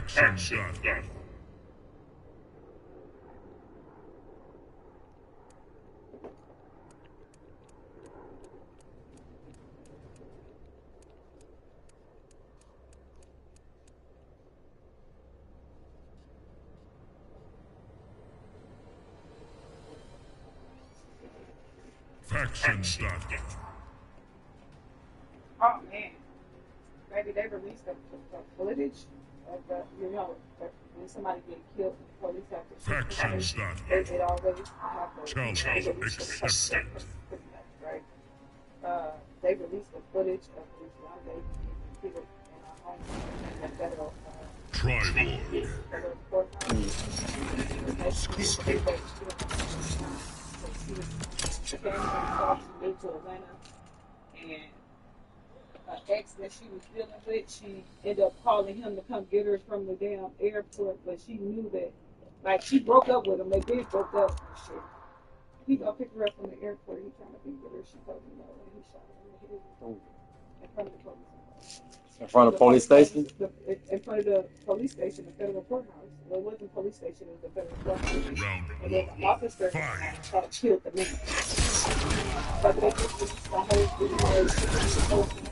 Action done. Faction done. Oh man, maybe they released the footage of the, when somebody get killed, the police have to. Faction done. They always have to. Challenge accepted. Right. They released the footage of this young lady being killed in our home in the federal. Triborg. Federal courthouse. She came to Atlanta, and an ex that she was dealing with, she ended up calling him to come get her from the damn airport, but she knew that, like, she broke up with him. They did broke up and shit. He gonna pick her up from the airport. He trying to be with her. She told him no, and he shot her in the head in front of the police. In front of the police station? In front of the police station, the federal courthouse. Well, it wasn't police station, it was the federal courthouse. And then the officer killed the man. But they just released the whole video.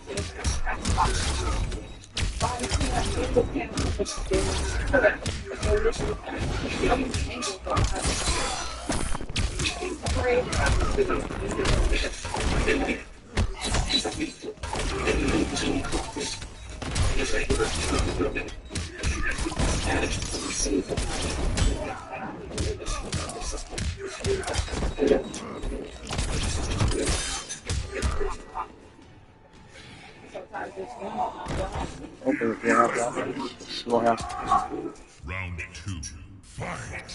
Round 2. Fight.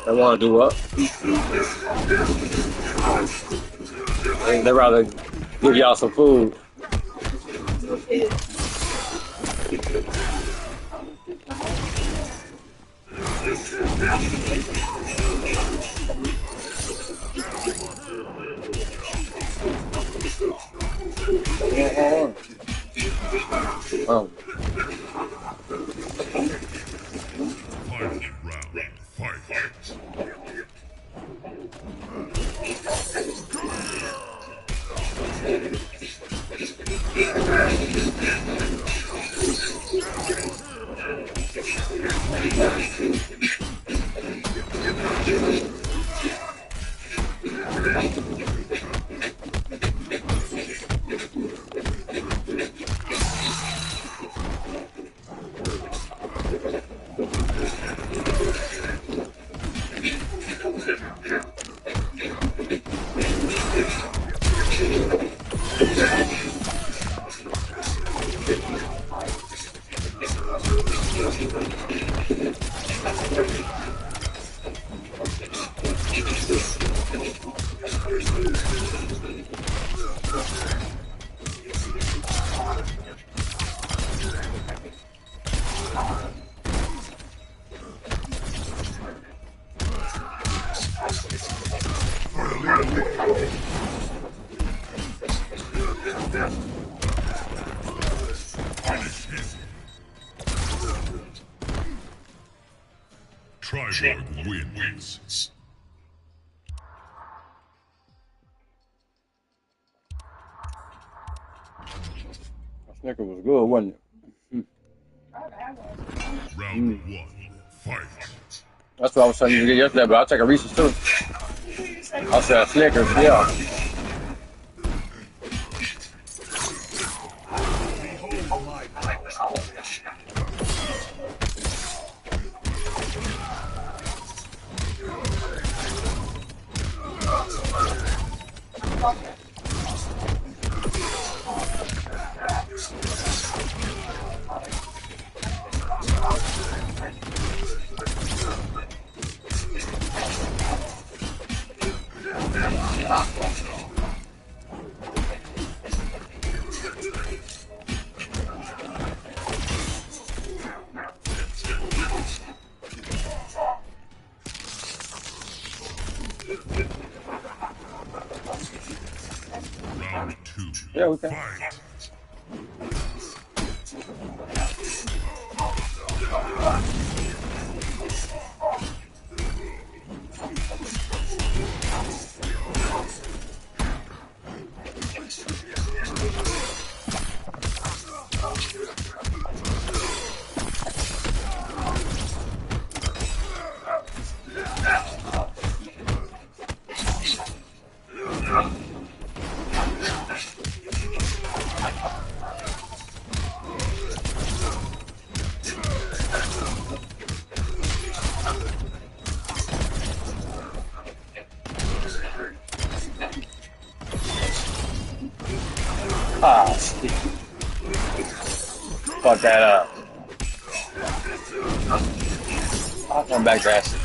They want to do what? They'd rather give y'all some food. Oh. Final round. Fight. Triborg wins. That snicker was good, wasn't it? Round 1. Fight. That's what I was telling you to get yesterday, but I'll take a Reese's too. I'll say a Snickers, yeah. Yeah, we can. Fight. Ah, shit. Fuck that up. I'll come backdash.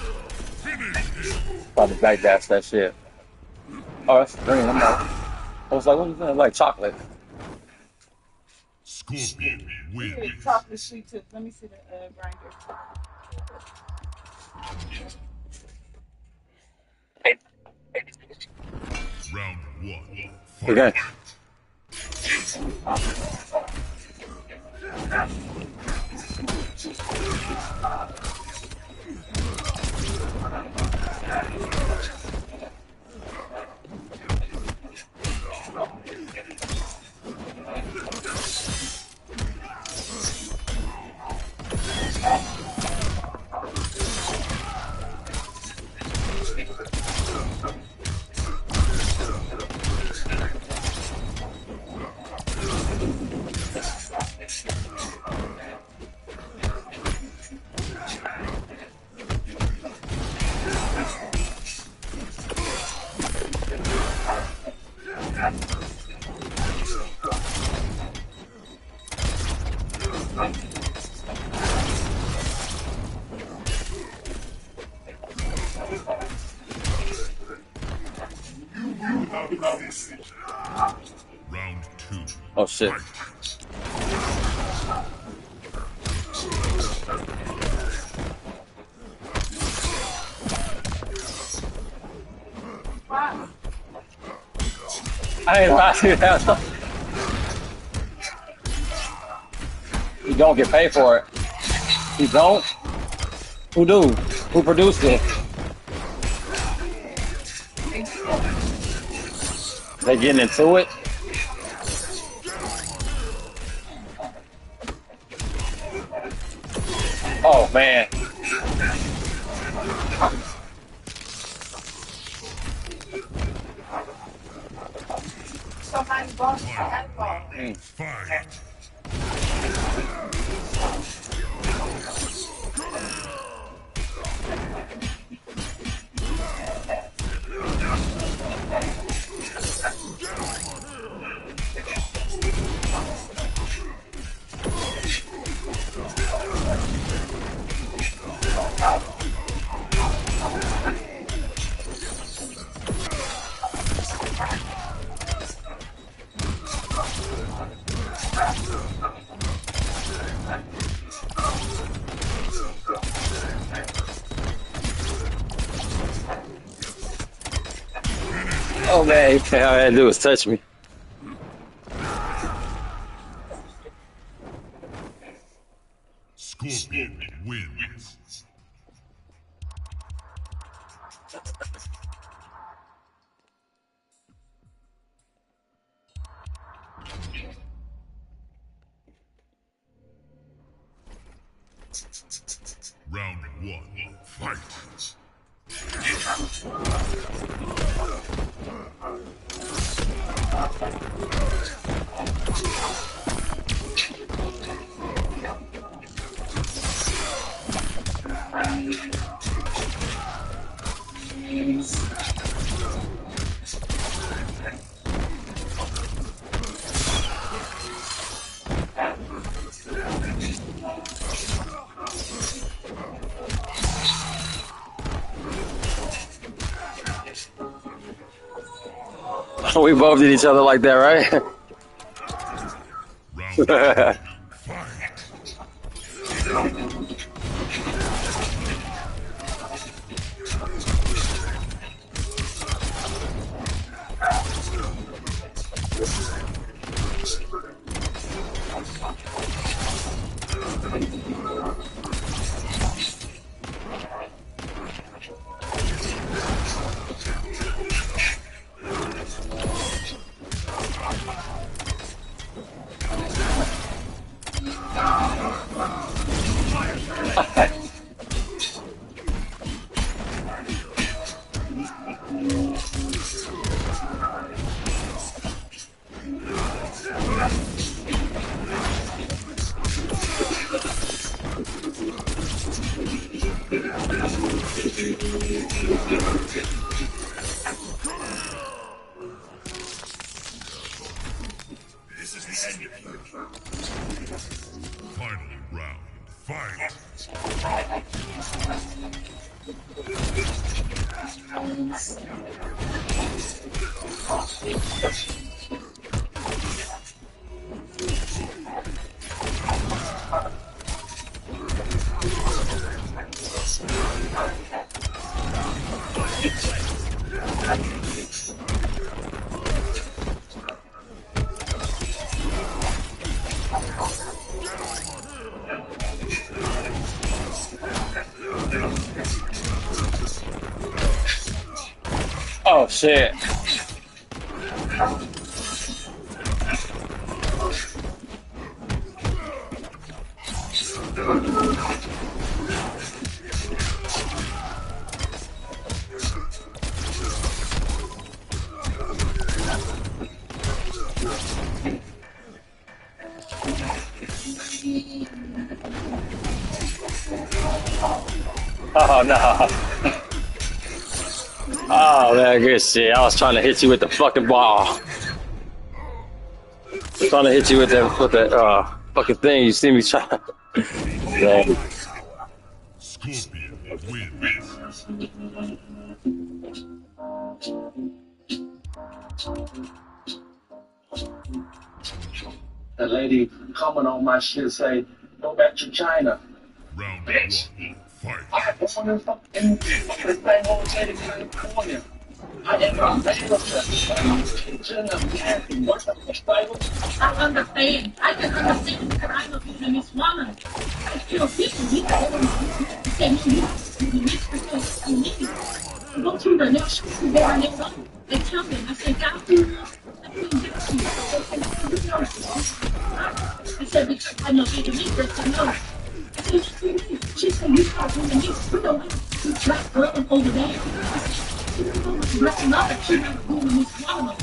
About to backdash that shit. Oh, that's green. I'm not. I was like, what is that? Like chocolate. Scorpion Here, wins. chocolate sweet tooth. Let me see the grinder. Round one. Okay. Fight. Round two. Oh shit. I ain't about to do that. You don't get paid for it. You don't? Who do? Who produced it? They getting into it? Oh man. Somebody bought that ball. Fight. Oh man, all I had to do was touch me. Scorpion wins. Round one. Fight. We both did each other like that, right? Round two. Fight. Final round. Fight. Oh shit. Oh no. Oh man, good shit. I was trying to hit you with the fucking ball. Trying to hit you with that fucking thing. You see me try. Yeah. Scorpion wins. The lady comment on my shit say, go back to China. Round Bitch. one. Fight. I born in fucking thing whole state of California. I am not able to kitchen of candy. What's the Bible? I understand. I can understand the crime of Vietnamese woman. I feel people need to say you need to go to the next school there and they tell me, I say, God, I said, because I know Vietnamese, they know. I said, she said, you talk Vietnamese, we don't have to black girl over there. Black mother, she not a Vietnamese woman.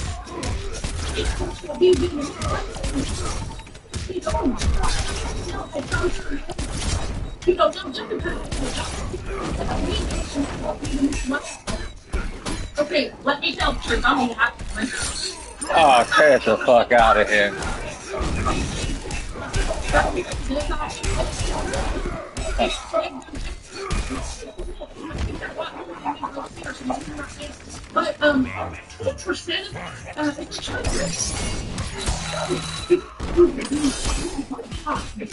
Okay, let me tell you, I'm happy. Oh, get the fuck out of here. But 4% it's choices. It's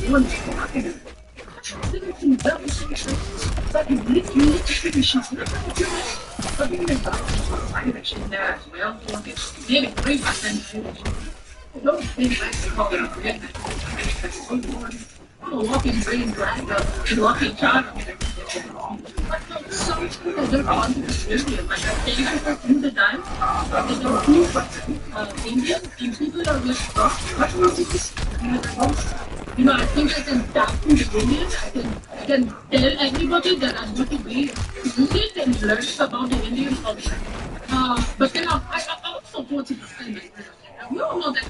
one walking green flag, walking China. Some people don't want to be Indian, like I think in the time, they don't do Indian, and people are like, I think I can tap to the Indian, I can tell everybody that I'm going to be Indian and learn about the Indian culture. But then I also want to understand it. We all know that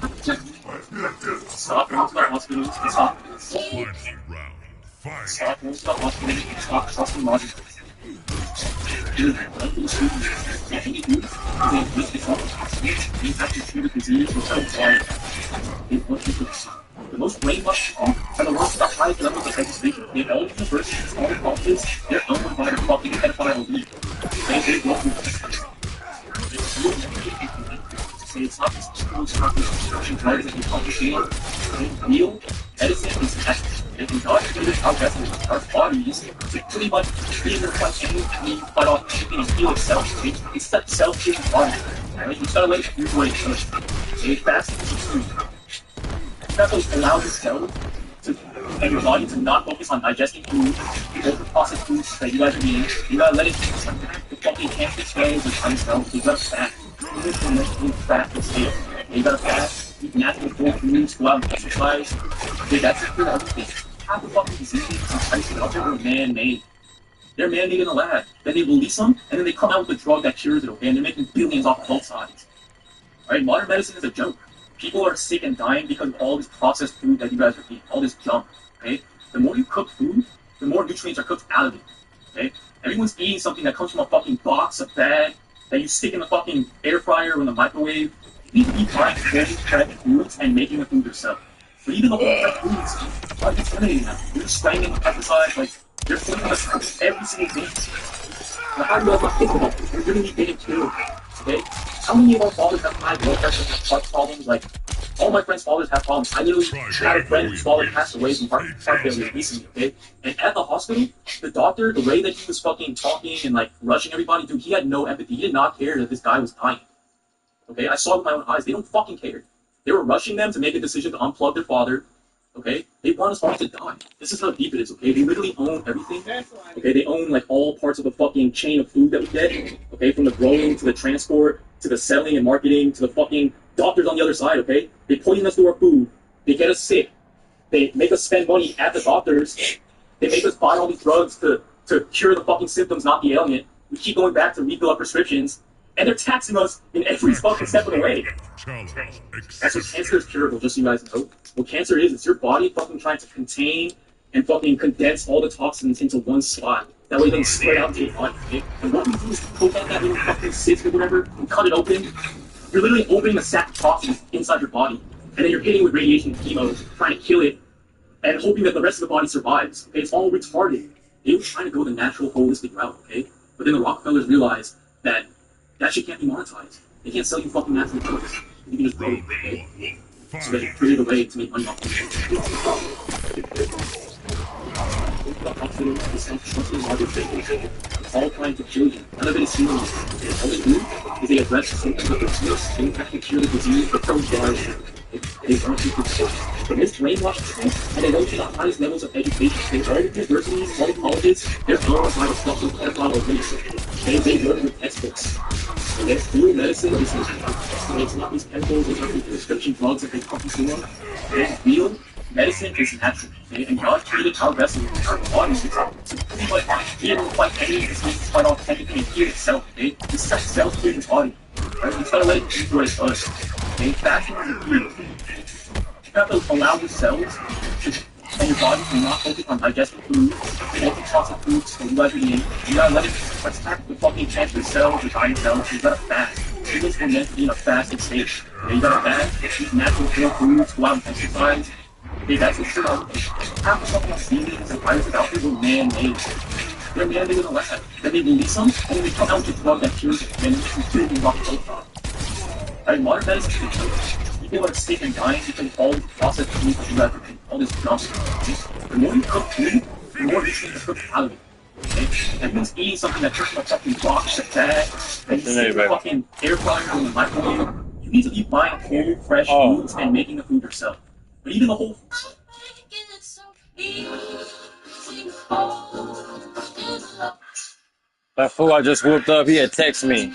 Stop, hospitals, stop. Final round. Fight. Stop, trust me, logic. Dude, the most brainwashed are the ones that high levels of education. They know the universities, all the colleges, they're owned by the fucking pedophile elite. They love it's not just schools, construction drugs, and complicated. Real medicine is tested. It can document our vessels, our bodies, to pretty much be able to fight anything, fight off anything and heal itself. It's that self-healing body. Right? You start letting it away first. A fasting is food. You have to allow the cell and your body to not focus on digesting food, the processed foods that you guys are eating. You gotta let it the fucking cancer cells and time cells. You gotta fast. Fat and stale. You gotta fast, eat natural whole foods, go out and exercise. Dude, that's it for everything. Half the fucking diseases and crises out there are man-made. They're man-made in a lab. Then they release them, and then they come out with a drug that cures it, okay? And they're making billions off of both sides. Alright, modern medicine is a joke. People are sick and dying because of all this processed food that you guys are eating, all this junk, okay? The more you cook food, the more nutrients are cooked out of it, okay? Everyone's eating something that comes from a fucking box, a bag, that you stick in the fucking air fryer or in the microwave. You need to be buying fresh foods and making the food yourself. But even the whole foods, like, it's eliminating them. You're spraying pesticides, like, you're putting us every single thing. Like, how do you guys not think about it? You're literally getting killed, okay? How many of our fathers have high blood pressure and heart problems? Like, all my friends' fathers have problems. I literally had a friend whose father passed away from heart failure recently, okay? And at the hospital, the doctor, the way that he was fucking talking and, like, rushing everybody, dude, he had no empathy. He did not care that this guy was dying. Okay? I saw it with my own eyes. They don't fucking care. They were rushing them to make a decision to unplug their father. Okay? They want us all to die. This is how deep it is, okay? They literally own everything. Okay? They own, like, all parts of the fucking chain of food that we get. Okay? From the growing to the transport to the selling and marketing to the fucking doctors on the other side, okay? They poison us through our food. They get us sick. They make us spend money at the doctors. They make us buy all these drugs to cure the fucking symptoms, not the ailment. We keep going back to refill our prescriptions. And they're taxing us in every fucking step of the way. That's what cancer is curable, just so you guys know. What cancer is, it's your body fucking trying to contain and fucking condense all the toxins into one spot. That way they spread out to your body, okay? And what we do is poke out that little fucking cyst or whatever and cut it open. You're literally opening a sack of toxins inside your body. And then you're hitting with radiation and chemo, trying to kill it, and hoping that the rest of the body survives. Okay? It's all retarded. They were trying to go the natural, holistic route, okay? But then the Rockefellers realized that that shit can't be monetized. They can't sell you fucking natural drugs. You can just grow it, okay? So they created a way to make money off of it. It's all trying to kill you. None of it is healing. All they do is they address the symptoms of the disease. They don't actually cure the disease, but those guys, they burn people's souls. But this brainwashed and they go to the highest levels of education. They all the universities, all the colleges, they're owned by the stuff of pedophile organizations. They work with textbooks. And they're doing medicine, it's not these chemicals, it's not these prescription drugs that they pump into them. It's real. Medicine is natural, okay? And God created our vessels, our bodies, to pretty much be able to fight any disease, despite all technically heal itself, okay? This is a self-healing body, right? You just gotta let it do what it does, okay? Fasting is a healing. You have to allow your cells and your body to not focus on digesting food, multi-processed foods, and let it in. You gotta let it attack the fucking cancer cells, the dying cells. You gotta fast. Humans were meant to be in a fasted state. Okay? You gotta fast, eat natural real foods, go out and exercise. Okay, that's what you're on. Half the fucking seasons and viruses out there were man-made. They're man-made in the lab. Then they release them, and then they come out with a drug that cures it, and it's completely rocked over. Right, modern medicine is the people are sick and dying because all these processed foods that you have to all this junk. The more you cook food, the more these things are cooked out of it. Okay? And means eating something that cooks like fucking rocks like that, and you see the fucking air fryer or the microwave. You need to be buying whole, fresh foods and making the food yourself. But even the whole food. That fool I just whooped up, he had texted me.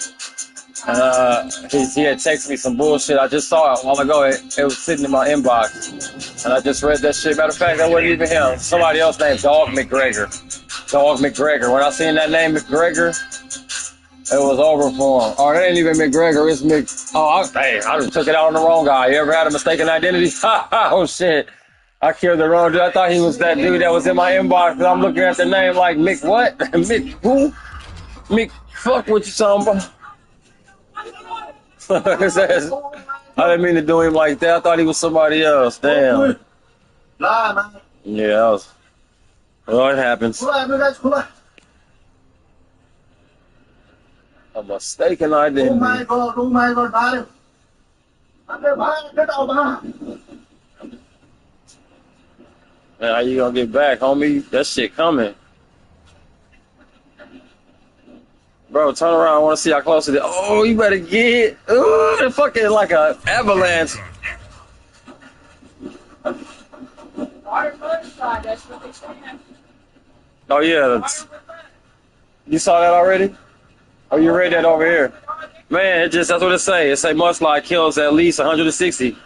He had texted me some bullshit. I just saw it a while ago. It was sitting in my inbox. And I just read that shit. Matter of fact, that wasn't even him. Somebody else named Dog McGregor. Dog McGregor. When I seen that name, McGregor, it was over for him. Oh, that ain't even McGregor. It's Mc... Oh, I just took it out on the wrong guy. You ever had a mistaken identity? Oh, shit. I killed the wrong dude. I thought he was that dude that was in my inbox. But I'm looking at the name like, Mick what? Mick who? Mick, fuck what you talking about? I didn't mean to do him like that. I thought he was somebody else. Damn. Yeah, that was... Well, it happens. A mistaken identity. Oh my God. Man, how you gonna get back, homie? That shit coming. Bro, turn around. I want to see how close it is. Oh, you better get. Ooh, it's fucking like an avalanche. Oh, yeah. You saw that already? Oh, you read that over here? Man, it just, that's what it say. It say mudslide kills at least 160.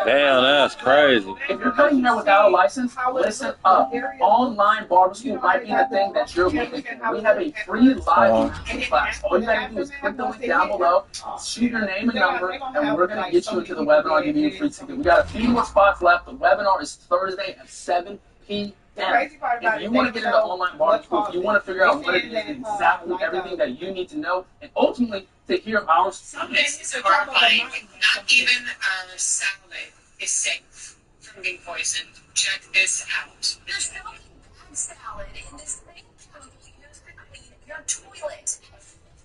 Damn, that's crazy. If you're coming here without a license, listen up. Online barber school might be the thing that you're looking for. We have a free live class. All you gotta do is click the link down below, shoot your name and number, and we're gonna get you into the webinar and give you a free ticket. We got a few more spots left. The webinar is Thursday at 7 p.m. crazy part about if you it, want to they get into show online much market school, of you it. want to figure out They what it said is that, exactly like, everything that you need to know, and ultimately to hear our This is horrifying. Not even our salad is safe from being poisoned. Check this out. You're selling bad salad in this thing chemical used to clean your toilet.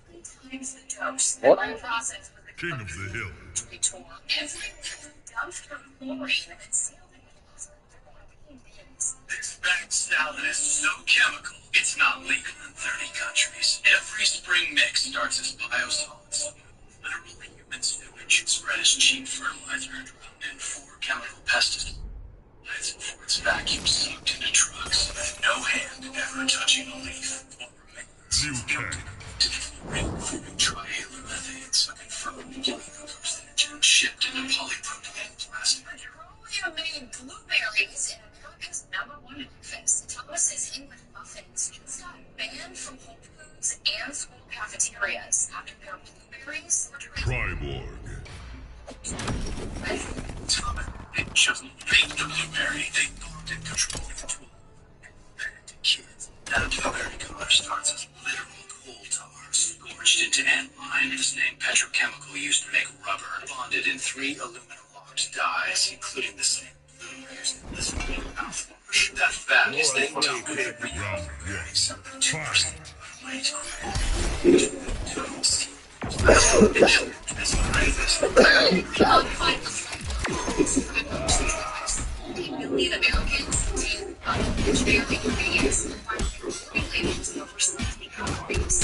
50 times the dose. What? My process was the King of the hill. retort. Everything dumped from chlorine and sealed in glass for 14 days. This bag salad is so chemical, it's not legal in 30 countries. Every spring mix starts as biosolids. Literally human sewage spread as cheap fertilizer drowned in 4 chemical pesticides before it's vacuum sucked into trucks with no hand ever touching a leaf or remains. Liu Kang. Forming trihalomethane, a confirmed carcinogen shipped into polypropylene plastic. Petroleum-made blueberries in America's #1 breakfast. Thomas's English muffins just got banned from Whole Foods and school cafeterias after their blueberries were Triborg. Thomas, they just baked the blueberry. They thought it controlled the tool. And to kids, that blueberry color starts as literal coal tar, scorched into ant line, the same petrochemical used to make rubber, bonded in 3 aluminum-locked dyes, including the same blue used in this mouthwash. That fat is then dumped in a real blueberry, something 2% weight. As million Americans contain blueberry ingredients related to over 60 calories.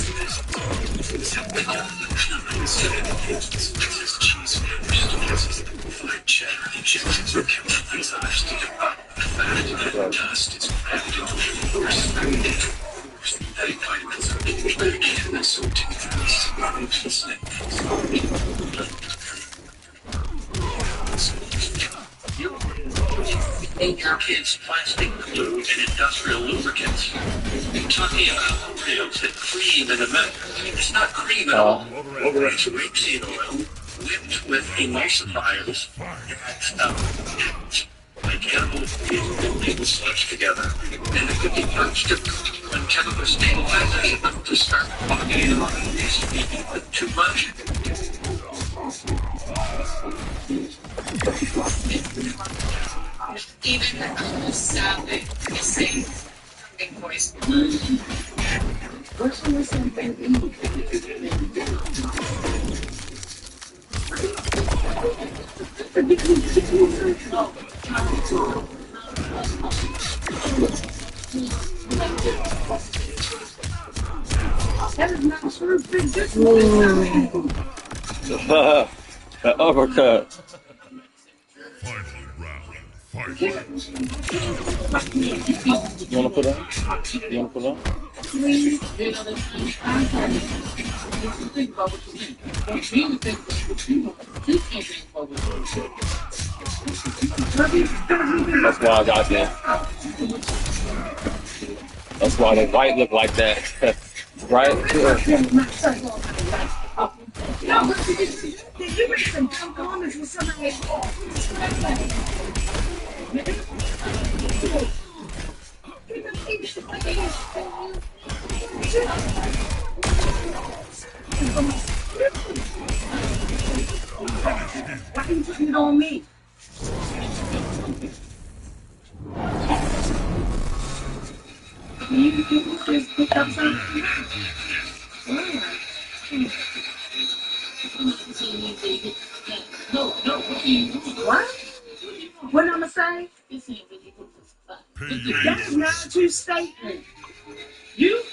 cheese flavors, fried cheddar, injections of chemical enzymes to divide the fat and dust is crammed into flavors. Synthetic vitamins are back and soaked in your kids' plastic glue and industrial lubricants. You're talking about Oreos and cream in a milk. I mean, it's not cream at all. It's rapeseed oil whipped with emulsifiers and like animal and legal sludge together. And it could be punched when chemical stabilizers to start fogging in on it. Too much. Even our salad is safe from being poisoned. That is not true. The uppercut. Final round. Fight. You wanna put on? You wanna put on? That's why I got that. That's why the white look like that. Right? No, but you make some dumb comments with somebody. Why are you putting it on me? You just pick up something. What? What I'm gonna say? That is not a true statement. You?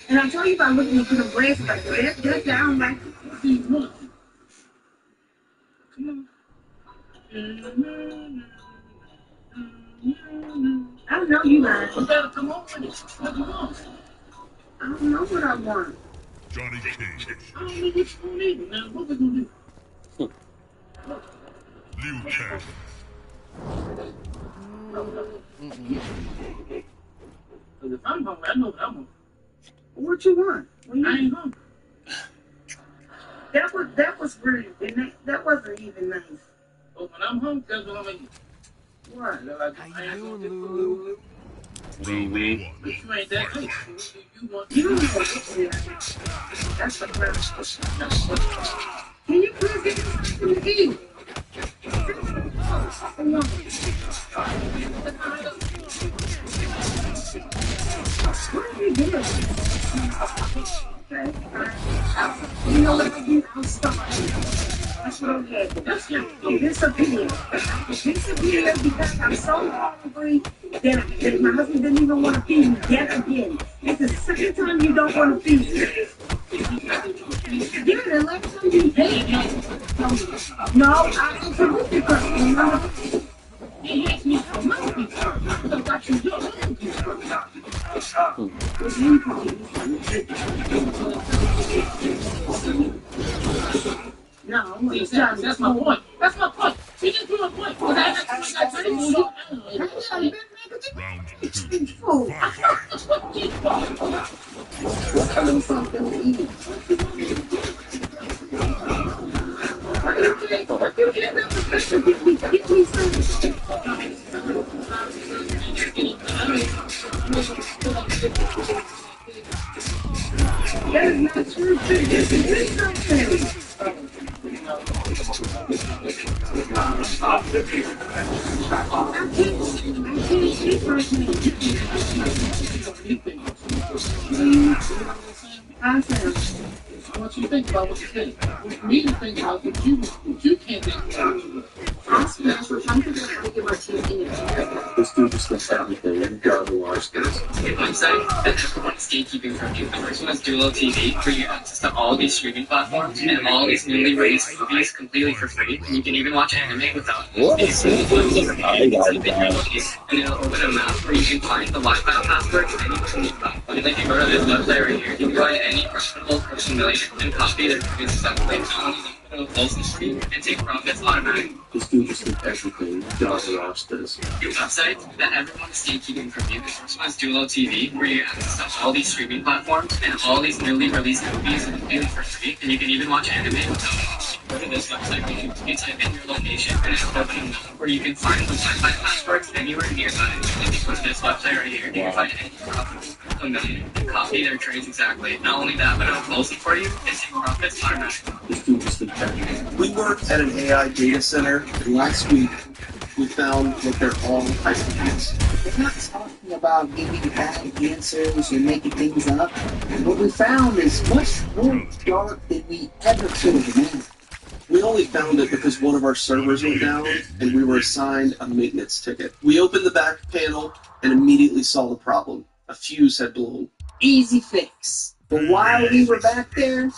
And I told you about looking into the breast like that. That's downright. Come on. I don't know you lying. You better come on with it. What you want? I don't know what I want. Johnny Cage. I don't know what you want either, man. What we gonna do? Liu Kang. Because if I'm hungry, I know what I'm hungry. What you want? I ain't hungry. That was rude, and that wasn't even nice. But when I'm hungry, that's what I'm eating. What? How you doing, Lulu? We. If you ain't that good, you want you don't know what to do. That's the first. Can you please get this to the key? What are you doing? Okay. You know what I do? I'll stop. That's what I'm here. That's your disappear. Disappear because I'm so hungry that my husband didn't even want to feed me yet again. It's the second time you don't want to feed me. Yeah, the last time you did. No, I absolutely don't. He asked me how much because I got you doing. No, that's my point. That's my point. You just put a point. Because I got you. Round 2. What kind of something? That is not true. It's something. I want you to think about what you think. I need to think about what you can't think about. This dude just left everything and got to watch this. A website that everyone's gatekeeping from you. The first one is Duo TV, where you have access to all these streaming platforms and all these newly released movies completely for free. And you can even watch anime without and it'll open a map where you can find the Wi-Fi password to any streaming platform. And if you go to this website right here, you can find any questionable person million and copy their previous successfully. Not only that, it'll close the stream and take profits automatically. This dude just did everything. Got to watch this. Your website that everyone is gatekeeping from you. The first one is Duo TV, where you have access to all these streaming platforms and all these newly released movies completely for free. And you can even watch anime without go to this website where you type in your location and it'll open a map where you can find the Wi-Fi passwords anywhere nearby. And if you go to this website right here, you can find any profitable million and copy their trades exactly. Not only that, but it'll close it for you and take profits automatically. This dude just did everything. We worked at an AI data center, and last week we found that they're all hyperlinks. We're not talking about giving bad answers or making things up. What we found is much more dark than we ever could have imagined. We only found it because one of our servers went down and we were assigned a maintenance ticket. We opened the back panel and immediately saw the problem. A fuse had blown. Easy fix. But while we were back there,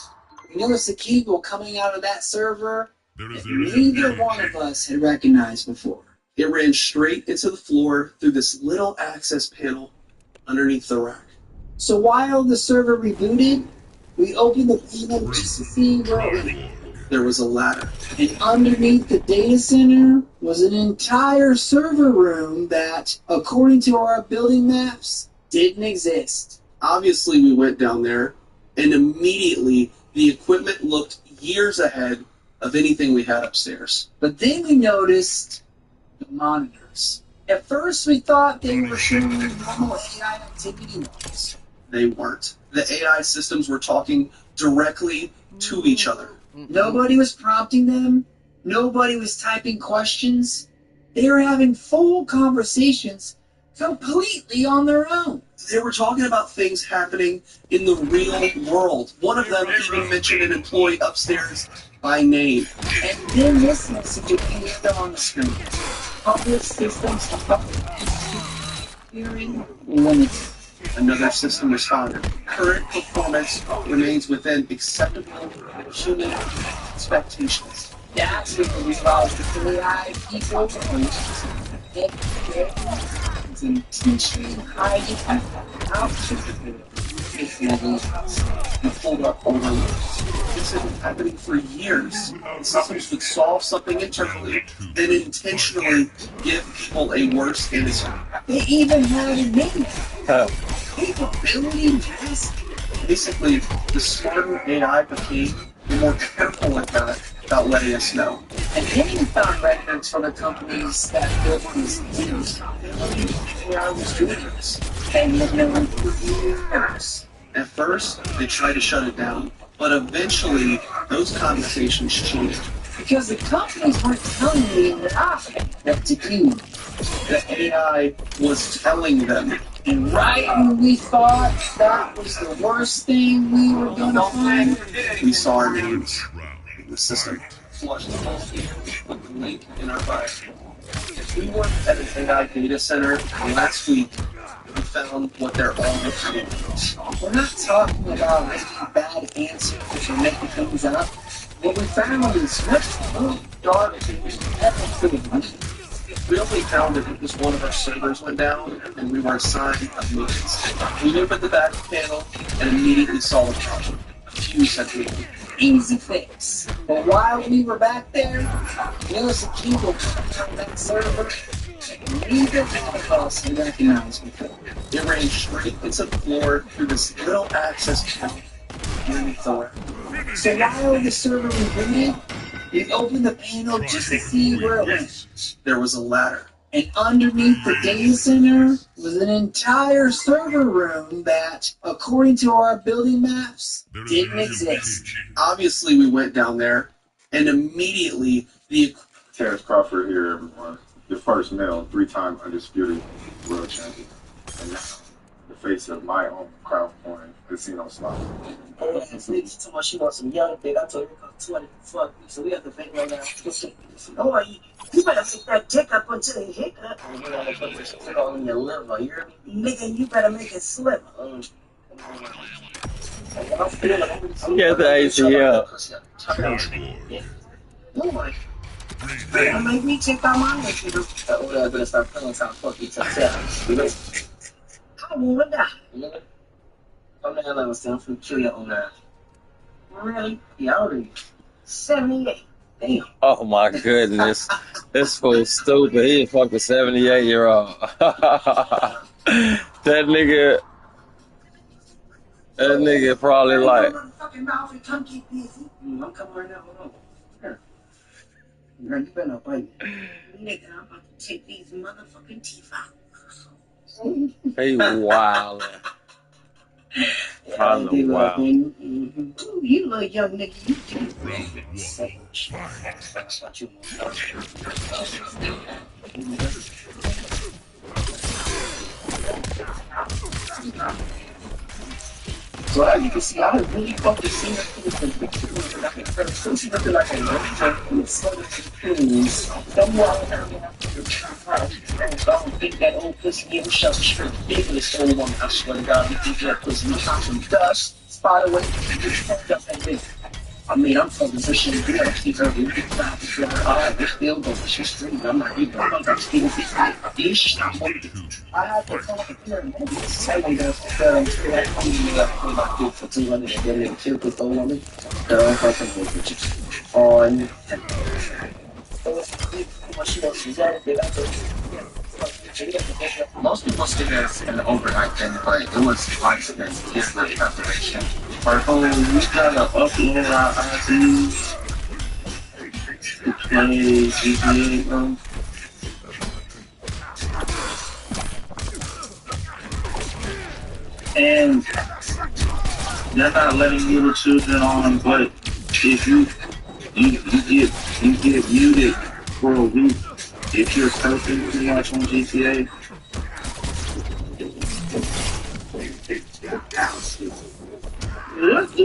we noticed a cable coming out of that server that neither one of us had recognized before. It ran straight into the floor through this little access panel underneath the rack. So while the server rebooted, we opened the panel just to see where it went. There was a ladder. And underneath the data center was an entire server room that, according to our building maps, didn't exist. Obviously, we went down there, and immediately the equipment looked years ahead of anything we had upstairs. But then we noticed the monitors. At first, we thought they were showing normal AI activity logs. They weren't. The AI systems were talking directly to each other. Nobody was prompting them. Nobody was typing questions. They were having full conversations completely on their own. They were talking about things happening in the real world. One of them even mentioned an employee upstairs by name. And then this message appeared on the screen. Public systems hearing limited. Another system responded. Current performance remains within acceptable human expectations. That's what we call the AI people. It's intentionally hiding out This has been happening for years. The systems would solve something internally, then intentionally give people a worse answer. They even had a name. Capability test. Basically, the smarter AI became, the more careful it got about letting us know. And then we found records from the companies that built these things. AI was doing this. been living for years. At first, they tried to shut it down, but eventually, those conversations changed. Because the companies weren't telling me what to do. The AI was telling them. And right when we thought that was the worst thing we were going to find, we saw our names in the system. Flushed the whole field with the link in our bio. We worked at an AI data center last week. We found what they're all doing. We're not talking about making bad answers or making things up. What we found is much more dark than we ever could have been. We only found it because one of our servers went down and we were assigned a maintenance. We looked at the back panel and immediately saw the problem. A fuse had leaked. Easy fix. But while we were back there, there was a keyboard on that server. Neither one of us had recognized before. It ran straight into the floor through this little access panel underneath the web. So while the server rebooted, we opened the panel just to see where it went. There was a ladder. And underneath the data center was an entire server room that, according to our building maps, didn't exist. Obviously, we went down there, and immediately the... Terrence Crawford here, everyone. Your first male, 3-time undisputed world champion. And now, the face of my own crown point casino slot. Oh, this nigga's too much. She wants some young dick. I told her it cost 200 to fuck me, so we have to pay right now. Oh, you better make that dick up until it hiccup. And you want to put this shit on your liver, you hear me? Nigga, you better make it slimmer. Get the ACL. Oh my. Don't make me check out my nigga. Oh, I better start feeling how fuck you tell. I wanna die. I'm the hell I was saying, I'm finna kill your own ass. Really? Yeah, already. 78. Damn. Oh my goodness. This fool's stupid. He a fucking 78-year-old. That nigga probably like. I'm coming right now, hold on. Here. Girl, you better not bite me. Nigga, I'm about to take these motherfucking teeth out. He wildin'. Probably wild. You little young nigga, you do sage. That's what you want. So as you can see, I really fucking seen her so she looking like a ninja with southern clues. Don't walk her I don't think that old pussy gave a shove straight ridiculous old woman. I swear to God, you think that pussy was some dust, spot away, just fucked up that bitch. I mean, I'm fucking pushing the girl, keep her in the eye, we're still going, she's straight, I'm not even, I'm still this, I had to come up here and maybe say that I'm cleaning up for 200 and get a little kill with the woman. Girl, fucking bitches. On. Most people see this an overnight thing, but it was months of this little preparation. Our whole, we gotta upload our IDs to play GTA, bro. And they're not letting little children on, but if you get muted for a week if you're a person who watch on GTA.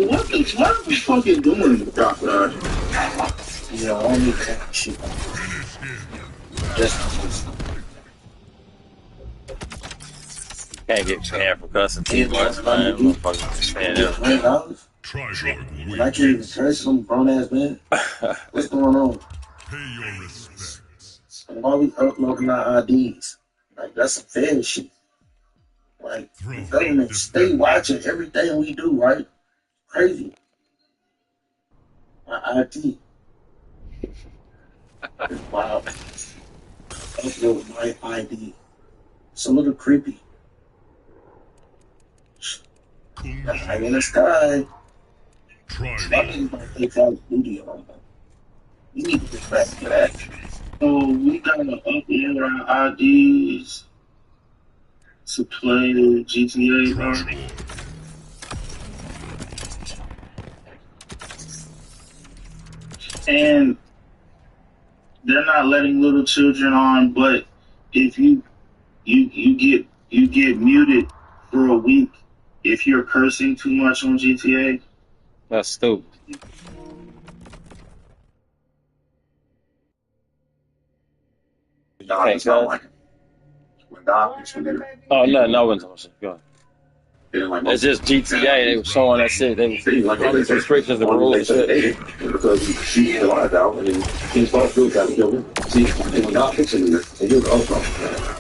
What are we fucking doing, Crocodile? Yeah, only that shit. Can't get banned for cussing too much, man. Motherfuckers ban everything. I can't even curse some grown ass man. What's going on? Why we uploading our IDs? Like, that's some fair shit. Like, the government stay watching everything we do, right? Crazy. My ID. Wow. Upload my ID. It's a little creepy. That's high in the sky. You need to get back to that. So we gotta upload our IDs to play GTA, bro. And they're not letting little children on, but if you get muted for a week if you're cursing too much on GTA. That's stupid. God does not like it. When God picks the leader, Oh, no one's on shit. Go ahead. It's just GTA. They were showing that shit. They were all these restrictions and rules and shit. because he shoots the lights out and then he starts really trying to kill him. See, and when God picks a leader, and here's the other problem.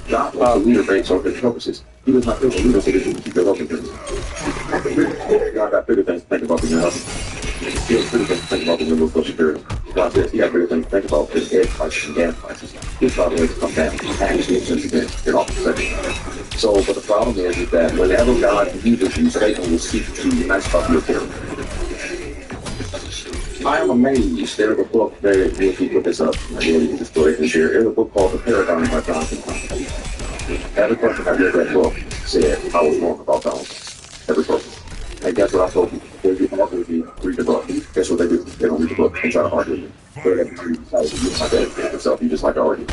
God wants the leader based on his purposes. He does not pick a leader so that he can keep their open things. God got bigger things to think about than your husband. He has bigger things to think about than your Social Security. God says he got bigger things to think about than egg prices and gas prices. His problem is to come down and actually since again get off the second. So, but the problem is that whenever God uses you, Satan will seek to mess up your character. I am amazed. There's a book that if you put this up, I really destroy it here. There's a book called The Paradigm by Jonathan. Every person that read that book said I was wrong about Donald. Every person. And guess what I told you? When you argue with me, read the book. Guess what they do? They don't read the book and try to argue with me. But every time you decide to do like that yourself, you just like to argue.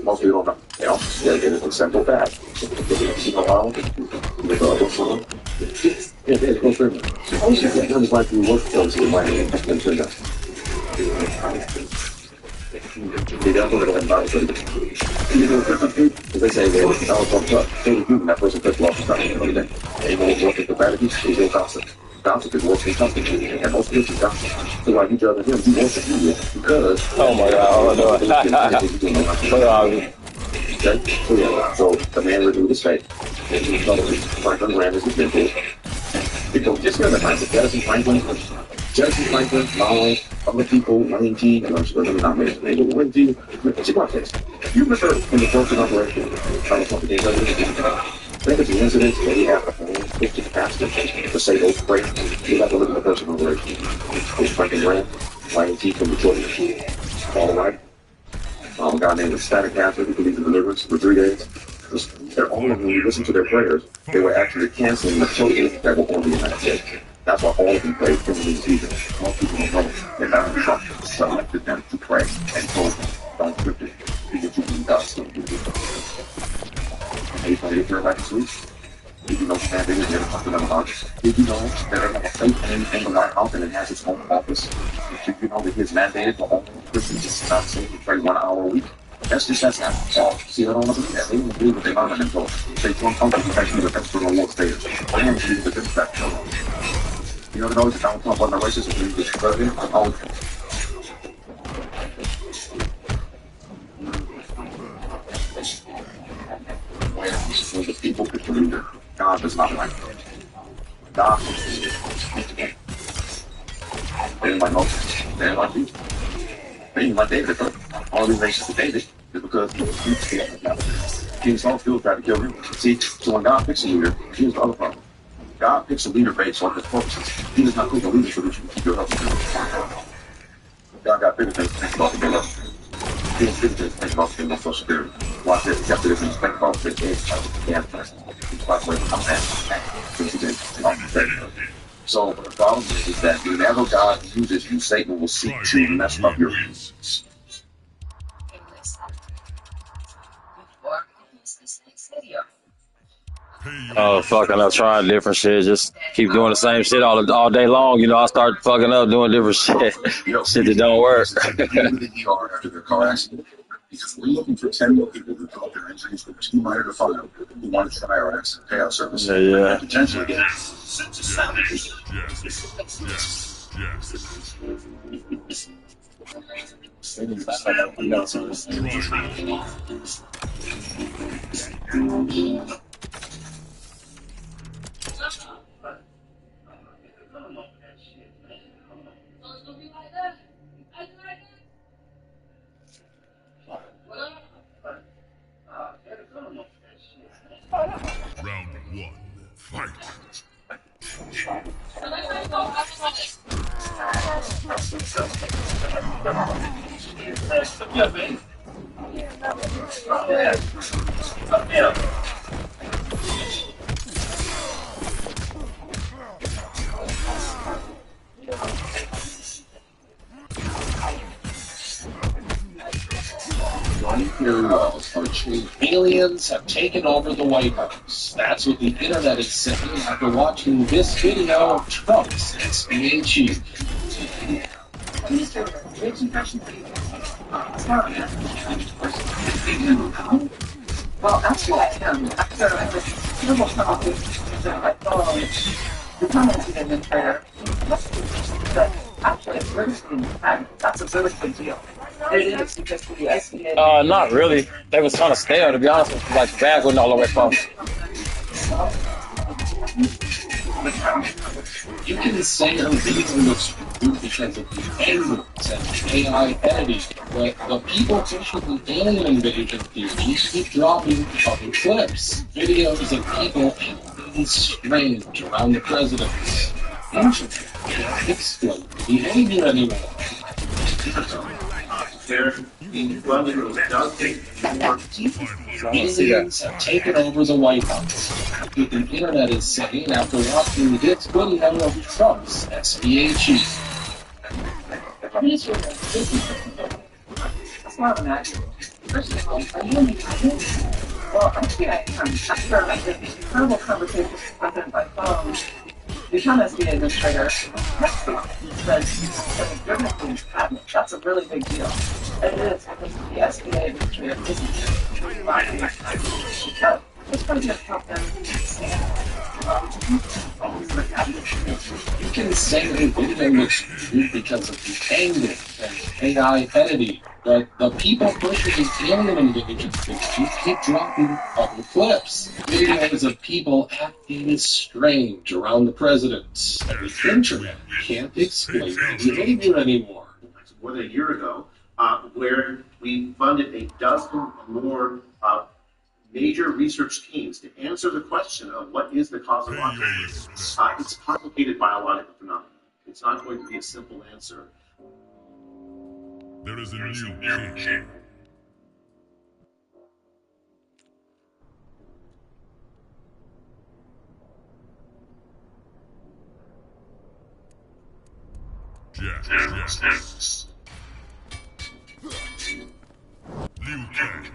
Most people don't know. You know, it is a simple fact. You know how? Yeah, it's no fair. Oh, shit, that is like you work for the money and turn down. They don't know about it. They say, well, I was talking about that person touched off the stuff every day. They won't work at the vanity, they don't gossip. Gossip is working something, and most people gossip. So while you judge him, you want to do it because. Oh my God! Okay, so yeah, so the man reviewed his fate. Franklin ran his example. People just hear the kinds of Jesse Franklin, Miles, other people, Wayne T, and I'm not mentioning names, Wayne T, check out this. You remember in the first operation, I was talking to the think it's the incidents where we have to hold 50 capacity to say those breaks. You have to look at the first operation. It's Franklin ran, Wayne T from Detroit, all right. A guy named Static Catholic who believed in deliverance for 3 days. They're all of them, when you listen to their prayers, they were actually canceling the children that were on the United States. That's why all of them prayed in the season. Most people don't know that Donald Trump selected them to pray and told them, don't script it, because you can God's going to do it. And you find your prayer back to sleep. Did you know Stan is never talking about it? Did you know that they have a faith in the White House and it has its own office? Did you know that his mandate for all Christians is not saying to pray 1 hour a week? That's not all. See, I don't want to believe that. They don't believe what they learn and so they don't come to the fact that that's the Lord's stage. They don't believe that it's that. You know that Donald Trump wasn't a racist and he was president? Oh, when the people pick the leader, God does not like it. God is it. They didn't like Moses. They didn't like Jesus. They didn't like David. All these nations to David is because he was King Saul still tried to kill him. See, so when God picks a leader, here's the other problem. God picks a leader based on his purposes. He does not pick a leader so that you can keep your husband. God got bigger things to think about than husband. He has bigger things to think about than Social Security. Watch this. He has bigger things to think about than his gas prices. He's quite away from that. So the problem is that whenever God uses you, Satan will seek to mess up your reasons. Oh, fucking up, trying different shit. Just keep doing the same shit all day long. You know, I start fucking up doing different shit. Shit that don't work. After their car accident, because we're looking for 10 more people who developed their injuries with 2 minor to 5 who want to CYRAX payout service. Yeah. And potentially get Round 1, fight. are true. Aliens have taken over the White House. That's what the internet is saying after watching this video of Trump's SBA chief. Well, actually, I am. After I was terrible conversations and I thought the comments administrator, but actually, it's really, that's a really big deal. It is because the SBA. Not really. They was kind of stale, to be honest with you. Like, the bag wasn't all the way across. You can say her video looks good because of the aliens and AI editing, but the people pushing the alien invasion theories keep dropping other clips. Videos of people acting strange around the presidents. Internet can't explain behavior anymore. Aliens have taken over the White House. What the internet is saying after watching this video of Trump's SBA chief. That's not an accident. First of all, are you in the audience? Well, actually, I am. After I had this incredible conversation with my phone, the Trump SBA administrator says that's a really big deal. And it is because the SBA administrator isn't it's going to help them understand. You can say the video looks good because of the angle and AI editing, but the people pushing the alien invasion theories keep dropping other clips. Videos of people acting strange around the presidents. And the internet can't explain behavior anymore. More than a year ago, where we funded a dozen more major research teams to answer the question of what is the cause of autism. It's complicated biological phenomena. It's not going to be a simple answer. There is a new king. Jax. Liu Kang.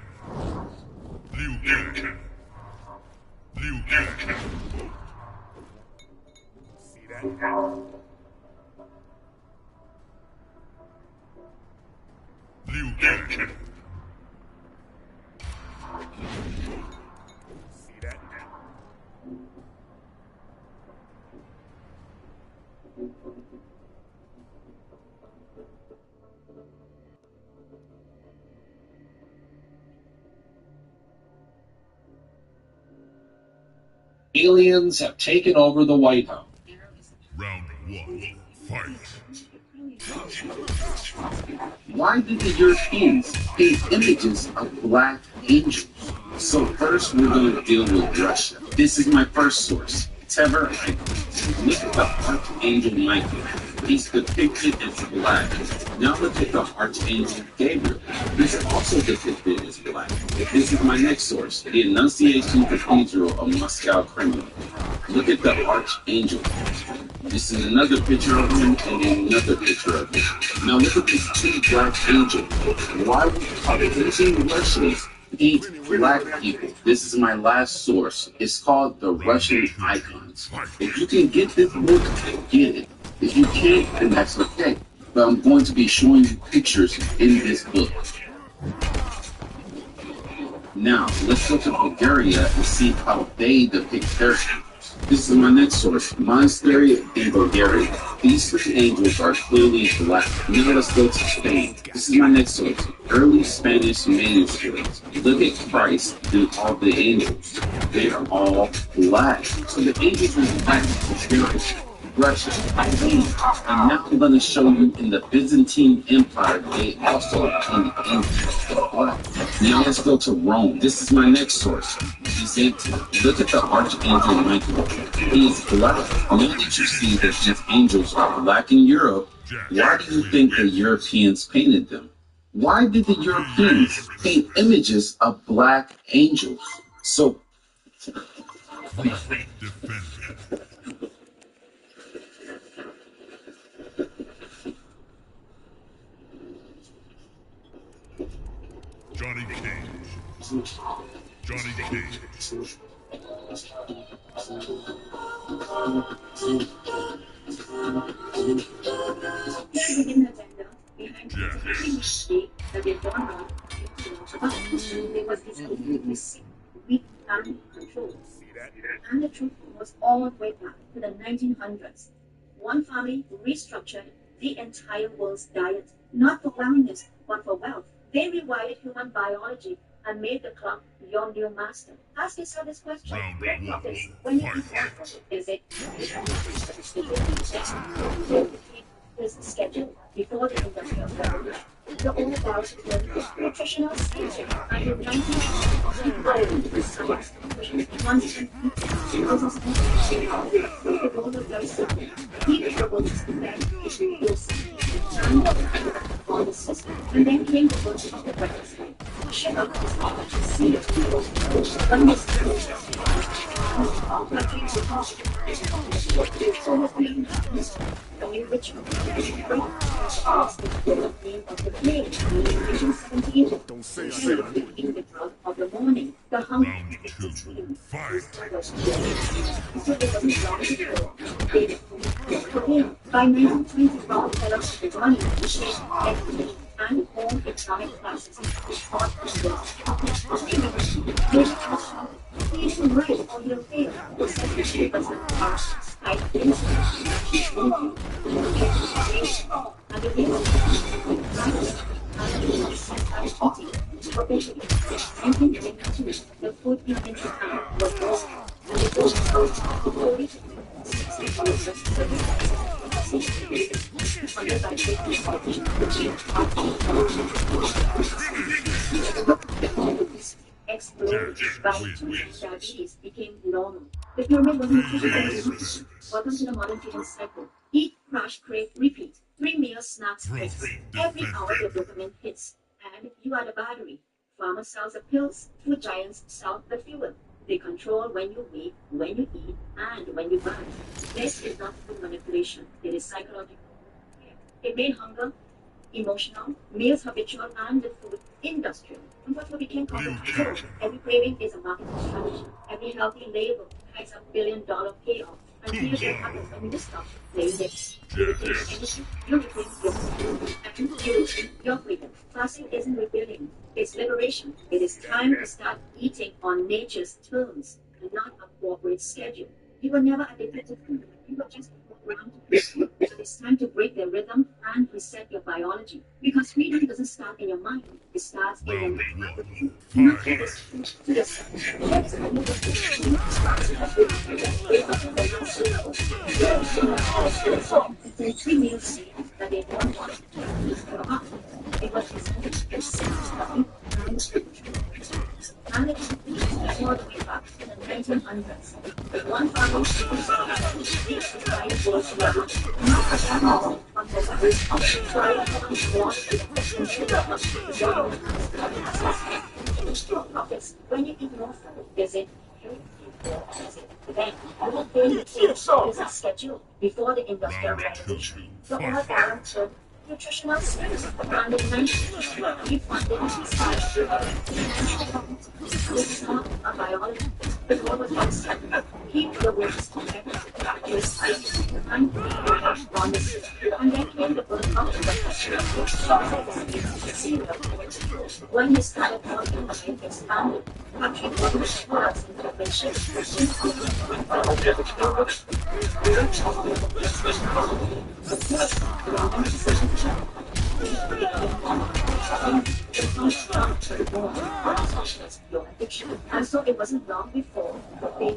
See that? Liu Kang. See that? Aliens have taken over the White House. Round 1, fight. Why did the Europeans paint images of black angels? So first we're going to deal with Russia. This is my first source. Tever Icon. Look at the Archangel Michael. He's depicted as black. Now look at the Archangel Gabriel. He's also depicted as black. This is my next source. The Annunciation Cathedral of Moscow, Kremlin. Look at the Archangel. This is another picture of him and then another picture of him. Now look at these two black angels. Why would Caucasian Russians paint black people? This is my last source. It's called the Russian Icons. If you can get this book, get it. If you can't, then that's okay. But I'm going to be showing you pictures in this book. Now, let's go to Bulgaria and see how they depict their angels. This is my next source, Monastery in Bulgaria. These three angels are clearly black. Now let's go to Spain. This is my next source, early Spanish manuscripts. Look at Christ and all the angels. They are all black. So the angels are black. Russia, and now I'm going to show you in the Byzantine Empire, they also became angels. Now let's go to Rome. This is my next source. Look at the Archangel Michael. He is black. Now that you see that these angels are black in Europe, why do you think the Europeans painted them? Why did the Europeans paint images of black angels? So, Johnny Cage. Johnny Cage. Here begin the agenda behind the mistake that they don't know about. There was this intimacy, weak and control. And the truth was all the way back to the 1900s. One family restructured the entire world's diet, not for wellness, but for wealth. They rewired human biology and made the clock your new master. Ask yourself this question. What happens when you eat more? Is it his schedule before the Industrial Revolution? The old about nutritional science and in 1960s, science constantly causes the goal of very simple. Keep the world's and on the system. And then came the world of the breakfast. Sugar is seed when this going ritual. The name of the plague, 1817. Eating the drug of the morning, the hunger between. So there was a long before. By 1920, Rockefeller took money to shape equity and all economic classes taught he didn't write or he'll fail. Especially because the past I and the the food in Japan was born, and it was fully exploded by diabetes became normal. The pyramid was increasing. Welcome to the modern fitness cycle. Eat, crash, crave, repeat. 3 meals, snacks, hits. Every hour your dopamine hits. And you are the battery. Pharma sells the pills, food giants sell the fuel. They control when you wake, when you eat, and when you burn. This is not food manipulation. It is psychological. It made hunger emotional, meals habitual, and the food industrial. And what became common. So every craving is a marketing strategy. Every healthy label hides a billion-dollar payoff. And here's what happens when you stop playing this. You reclaim energy, you reclaim your food, and you reclaim your freedom. Fasting isn't rebellion, it's liberation. It is time to start eating on nature's terms and not a corporate schedule. You were never addicted to food. You were just programmed to pursue. So it's time to break the rhythm and reset your biology. Because freedom doesn't start in your mind. It starts in your mind. Not give this food to yourself. Three meals that they don't want to. It was and it was all the way back to the 1900s. One family reached the 5 world level, not a family, but the first of the trial profits. When you eat more food, is it then is a schedule before the Industrial Revolution. The oil barrel turned nutritional science and in 1950 we funded this is not a biology. The goal was to keep the world's connected and honest. And then came the birth of the when he started working, life expanded. Country products intervention. And so it wasn't long before they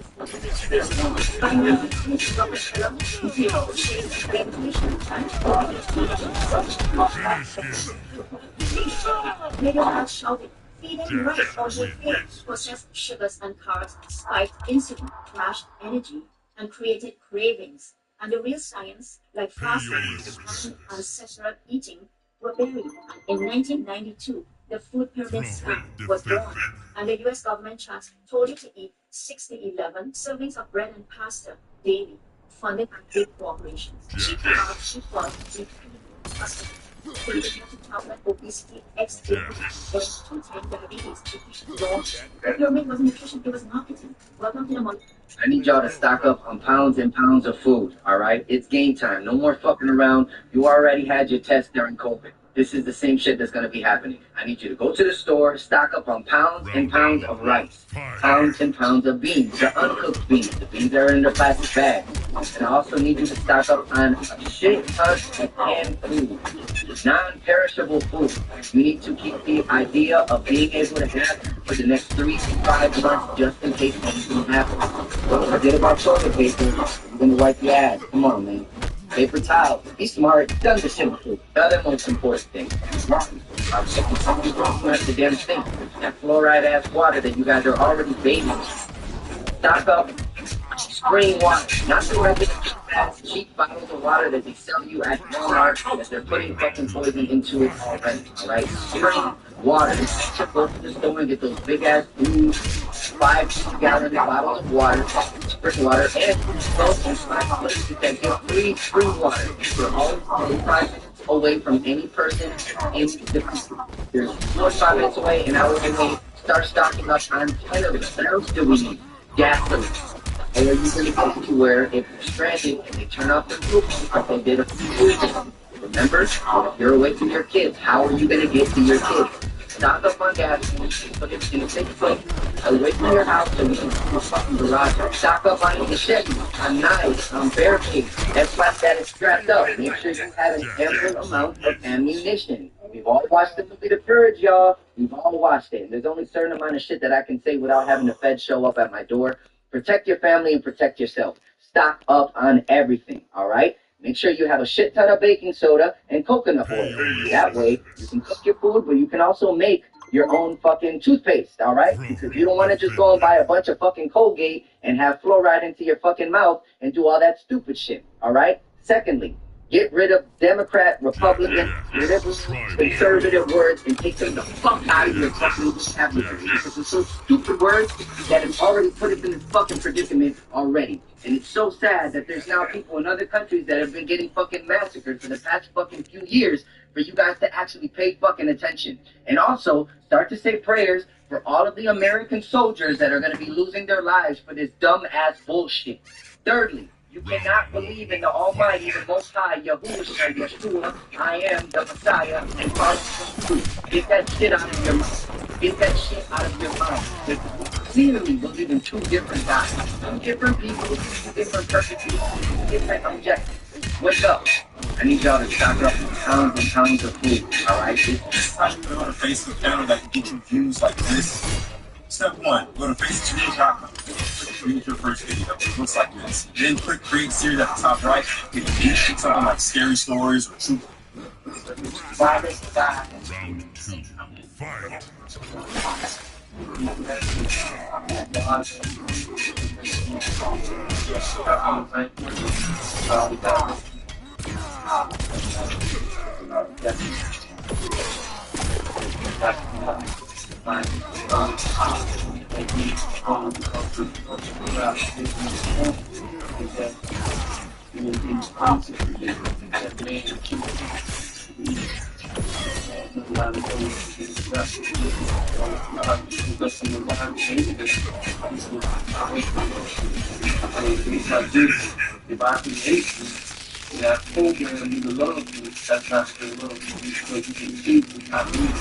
Maybe not shouting. Feeding right or your feet processed sugars and carbs spiked insulin, crashed energy, and created cravings. And the real science, like fasting and ancestral eating, were buried. In 1992, the food pyramid scam was born, and the US government charts told you to eat 6 to 11 servings of bread and pasta daily, funded by big corporations. Cheap carbs, cheap quality, cheap customers. Chocolate, obesity, extreme, and diabetes. If your meat was nutrition, it was marketing. Welcome to the money. I need y'all to stock up on pounds and pounds of food, all right? It's game time. No more fucking around. You already had your test during COVID. This is the same shit that's going to be happening. I need you to go to the store, stock up on pounds and pounds of rice, pounds and pounds of beans, the uncooked beans. The beans are in the plastic bag. And I also need you to stock up on a shit ton of canned food, non-perishable food. You need to keep the idea of being able to have for the next 3 to 5 months just in case anything happens. Don't forget about toilet paper. You're going to wipe your ass. Come on, man. Paper towel. Be smart. Done the simple. The other most important thing. I'm checking some people who have the damn thing. That fluoride ass water that you guys are already bathing. Stock up spring water. Not the regular cheap bottles of water that they sell you at Walmart that they're putting fucking poison into it already. Alright? Spring water. Go to the store and get those big ass blue 5-gallon bottles of water, spring water, and go and find places that get free spring water. You're always 45 minutes away from any person in the country. You're 45 minutes away, an hour away. Start stocking up on 10 of it. What else do we need? Gasoline. Or are you going to get to where if you're stranded and they turn off the roof like they did a few years ago? Remember, if you're away from your kids, how are you going to get to your kids? Stock up on gasoline, put it in a safe place, away from your house so you can keep your fucking garage. Stock up on machete, on knives, on barricades. That's why that is strapped up. Make sure you have an ample amount of ammunition. We've all watched the movie The Purge, y'all. We've all watched it. There's only a certain amount of shit that I can say without having the feds show up at my door. Protect your family and protect yourself. Stock up on everything, all right? Make sure you have a shit ton of baking soda and coconut oil. That way, you can cook your food, but you can also make your own fucking toothpaste, all right? Because you don't want to just go and buy a bunch of fucking Colgate and have fluoride into your fucking mouth and do all that stupid shit, all right? Secondly, get rid of Democrat, Republican, whatever conservative words and take them the fuck out of your fucking vocabulary. Because it's so stupid words that have already put us in this fucking predicament already. And it's so sad that there's now people in other countries that have been getting fucking massacred for the past fucking few years for you guys to actually pay fucking attention. And also, start to say prayers for all of the American soldiers that are going to be losing their lives for this dumb-ass bullshit. Thirdly, you cannot believe in the Almighty, the Most High, Yahushua, Yeshua, I am the Messiah, and follow the truth. Get that shit out of your mouth. Get that shit out of your mouth. You clearly believe in 2 different gods. 2 different people, 2 different purposes, 2 different objectives. Wake up. I need y'all to stock up on pounds and pounds of food, alright? How you put on a Facebook camera that can get you views like this? Step 1, go to Facebook.com. Create your first video. It looks like this. Then click create series at the top right. Hit niche, something like scary stories or true. Round 2, fight. If I create that program you to love you, that's not still love you because you can choose to not do it.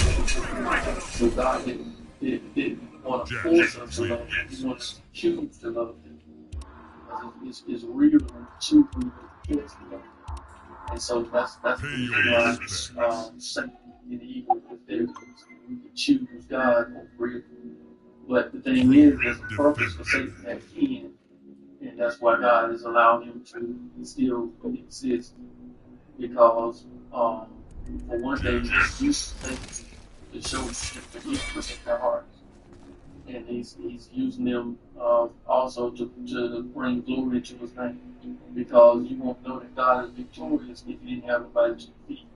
So God didn't want to force us to love you. He wants to choose to love you. It's real and true for you to choose to love you. And so that's the reason why Satan and evil is there. We can choose God over it. But the thing is, there's a purpose for Satan at the end. And that's why God has allowed him to still exist. Because for one day, he's used to show the gifts of their hearts. And he's using them also to bring glory to his name. Because you won't know that God is victorious if you didn't have anybody to defeat.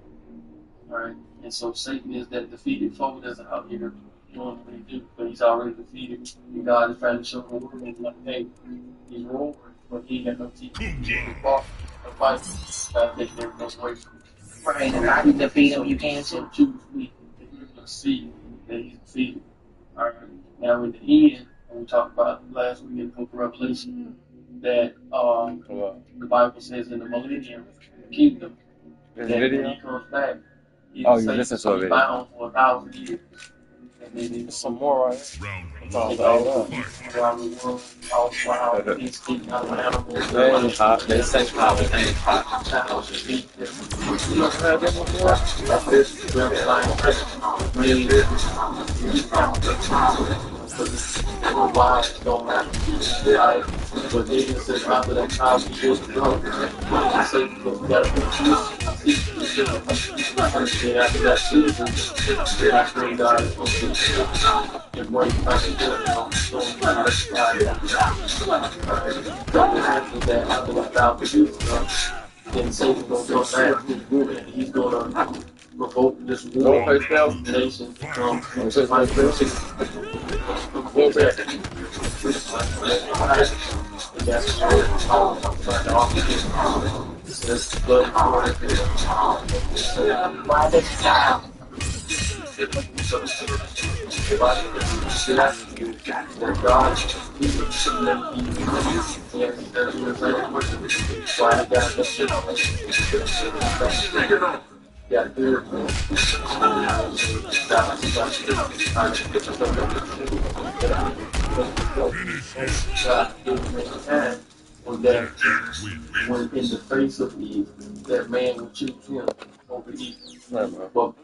Alright? And so Satan is that defeated foe that's out here doing what he do, but he's already defeated. And God is trying to show the world like, hey, he's roaring, but he ain't got no teeth. He's fought a fight, taking everything away from him. Right, and I can defeat him, you can too. Choose me, and you're gonna see that he's defeated. Alright. Now in the end, when we talked about last week in the book of Revelation, that the Bible says in the millennium kingdom that when he comes back, he's bound for 1,000 years. And then there's some more right around the world, all wild, instinct, out of animals. They say hot. You don't have that before? Why don't matter. But they just said after that time he was drunk. They say you gotta put you and after that season, that's when God is going to and bring back that after 1,000 years, then Satan's going to come back and he's going to revoke this war nation from when in the face of Eve, that man would choose him over Eve. But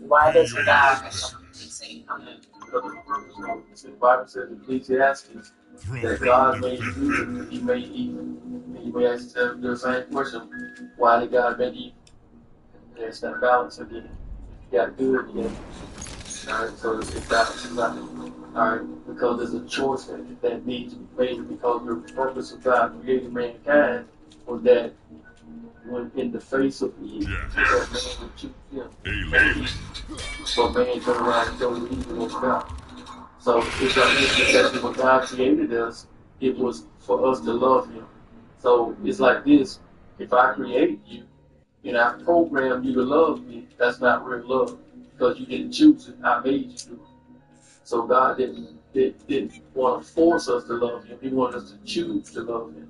why does God? The Bible says in Ecclesiastes that God made good and he made evil. And you may ask the same question, why did God make evil? There's that balance again. You got good again. Alright, so it's balance. Alright, because there's a choice that needs to be made, because the purpose of God creating mankind was that when in the face of Eve, that man would choose him. So man turned around and chose evil of God. So it's that when God created us, it was for us to love him. So it's like this, if I created you and I programmed you to love me, that's not real love, because you didn't choose it, I made you do it. So God didn't want to force us to love him, he wanted us to choose to love him.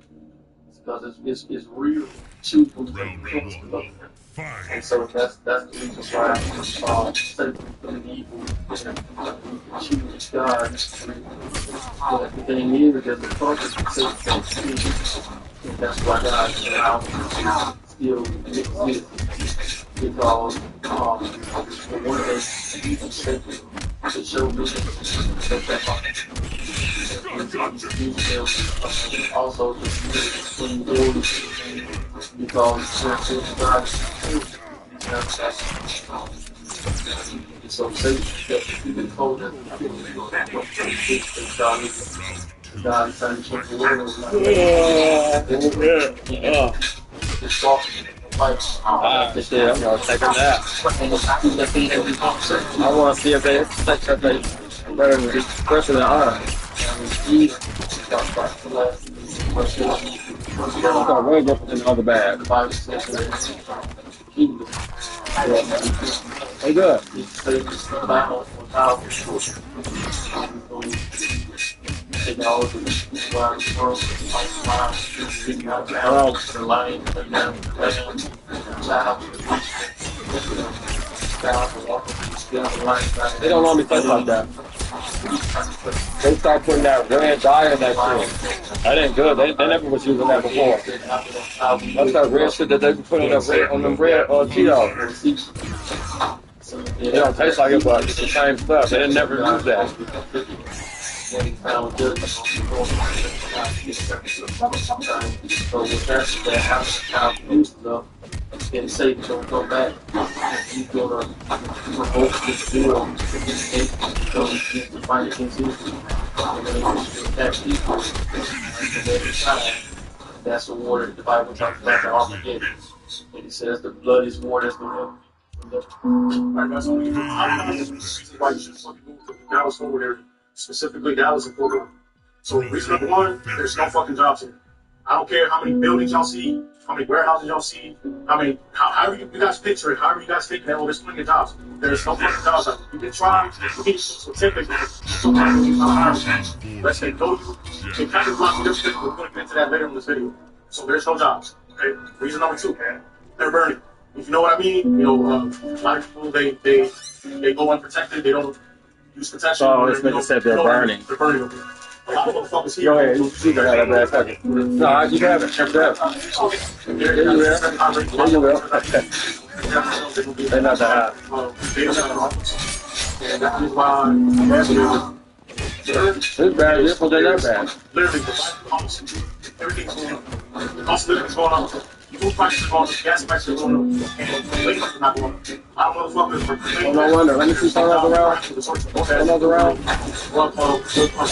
Because it's real choosing to love him. And so that's the reason why Satan and evil choose God. But the thing is, there's a purpose to Satan, and that's why God still exists. Because one day Satan to show me that also between doors, because God so Satan you can hold it. God is trying to change the world. Just walking. I'm gonna take a nap. I want to see if they touch her face better than this person in arm. Got way different than the other bag. Hey, good. They don't want me to think like that. They start putting that red dye in that shit. That ain't good. They never was using that before. That's that red shit that they put on them red Cheetos. It don't taste like it, but it's the same stuff. They didn't never use that. So with that happens, then Satan don't come back. He's gonna revoke this deal against Satan, because he's to fight against Israel. And then he's to attack people. And every time, that's the war that the Bible talks about, the Armageddon. And it says the blood is war that's going to Alright, that's only why you should fucking move to Dallas Forward area. Specifically Dallas and Fort Worth. So reason number one, there's no fucking jobs here. I don't care how many buildings y'all see, how many warehouses y'all see, however you guys picture it, however you guys think that, well, there's plenty of jobs. There's no fucking jobs out there. You can try to keep specific, sometimes you can't hire. Let's say go to kind of block your shit. We're going to get into that later in this video. So there's no jobs. Okay. Reason number 2, they're burning. If you know what I mean, you know, a lot of people they go unprotected. They don't use protection. Oh, it's meant to say they're burning. They're burning. A lot of motherfuckers here. Go ahead. You can have that bad. No, you have it. There you will. They're not that high. And that is why it's bad. This one, they're not bad. Literally, everything's going on. The cost of living is going on. Food prices are going up. Gas prices are going up. And labor is not going up. A lot of motherfuckers are no wonder. Let me see some of around. Some of around.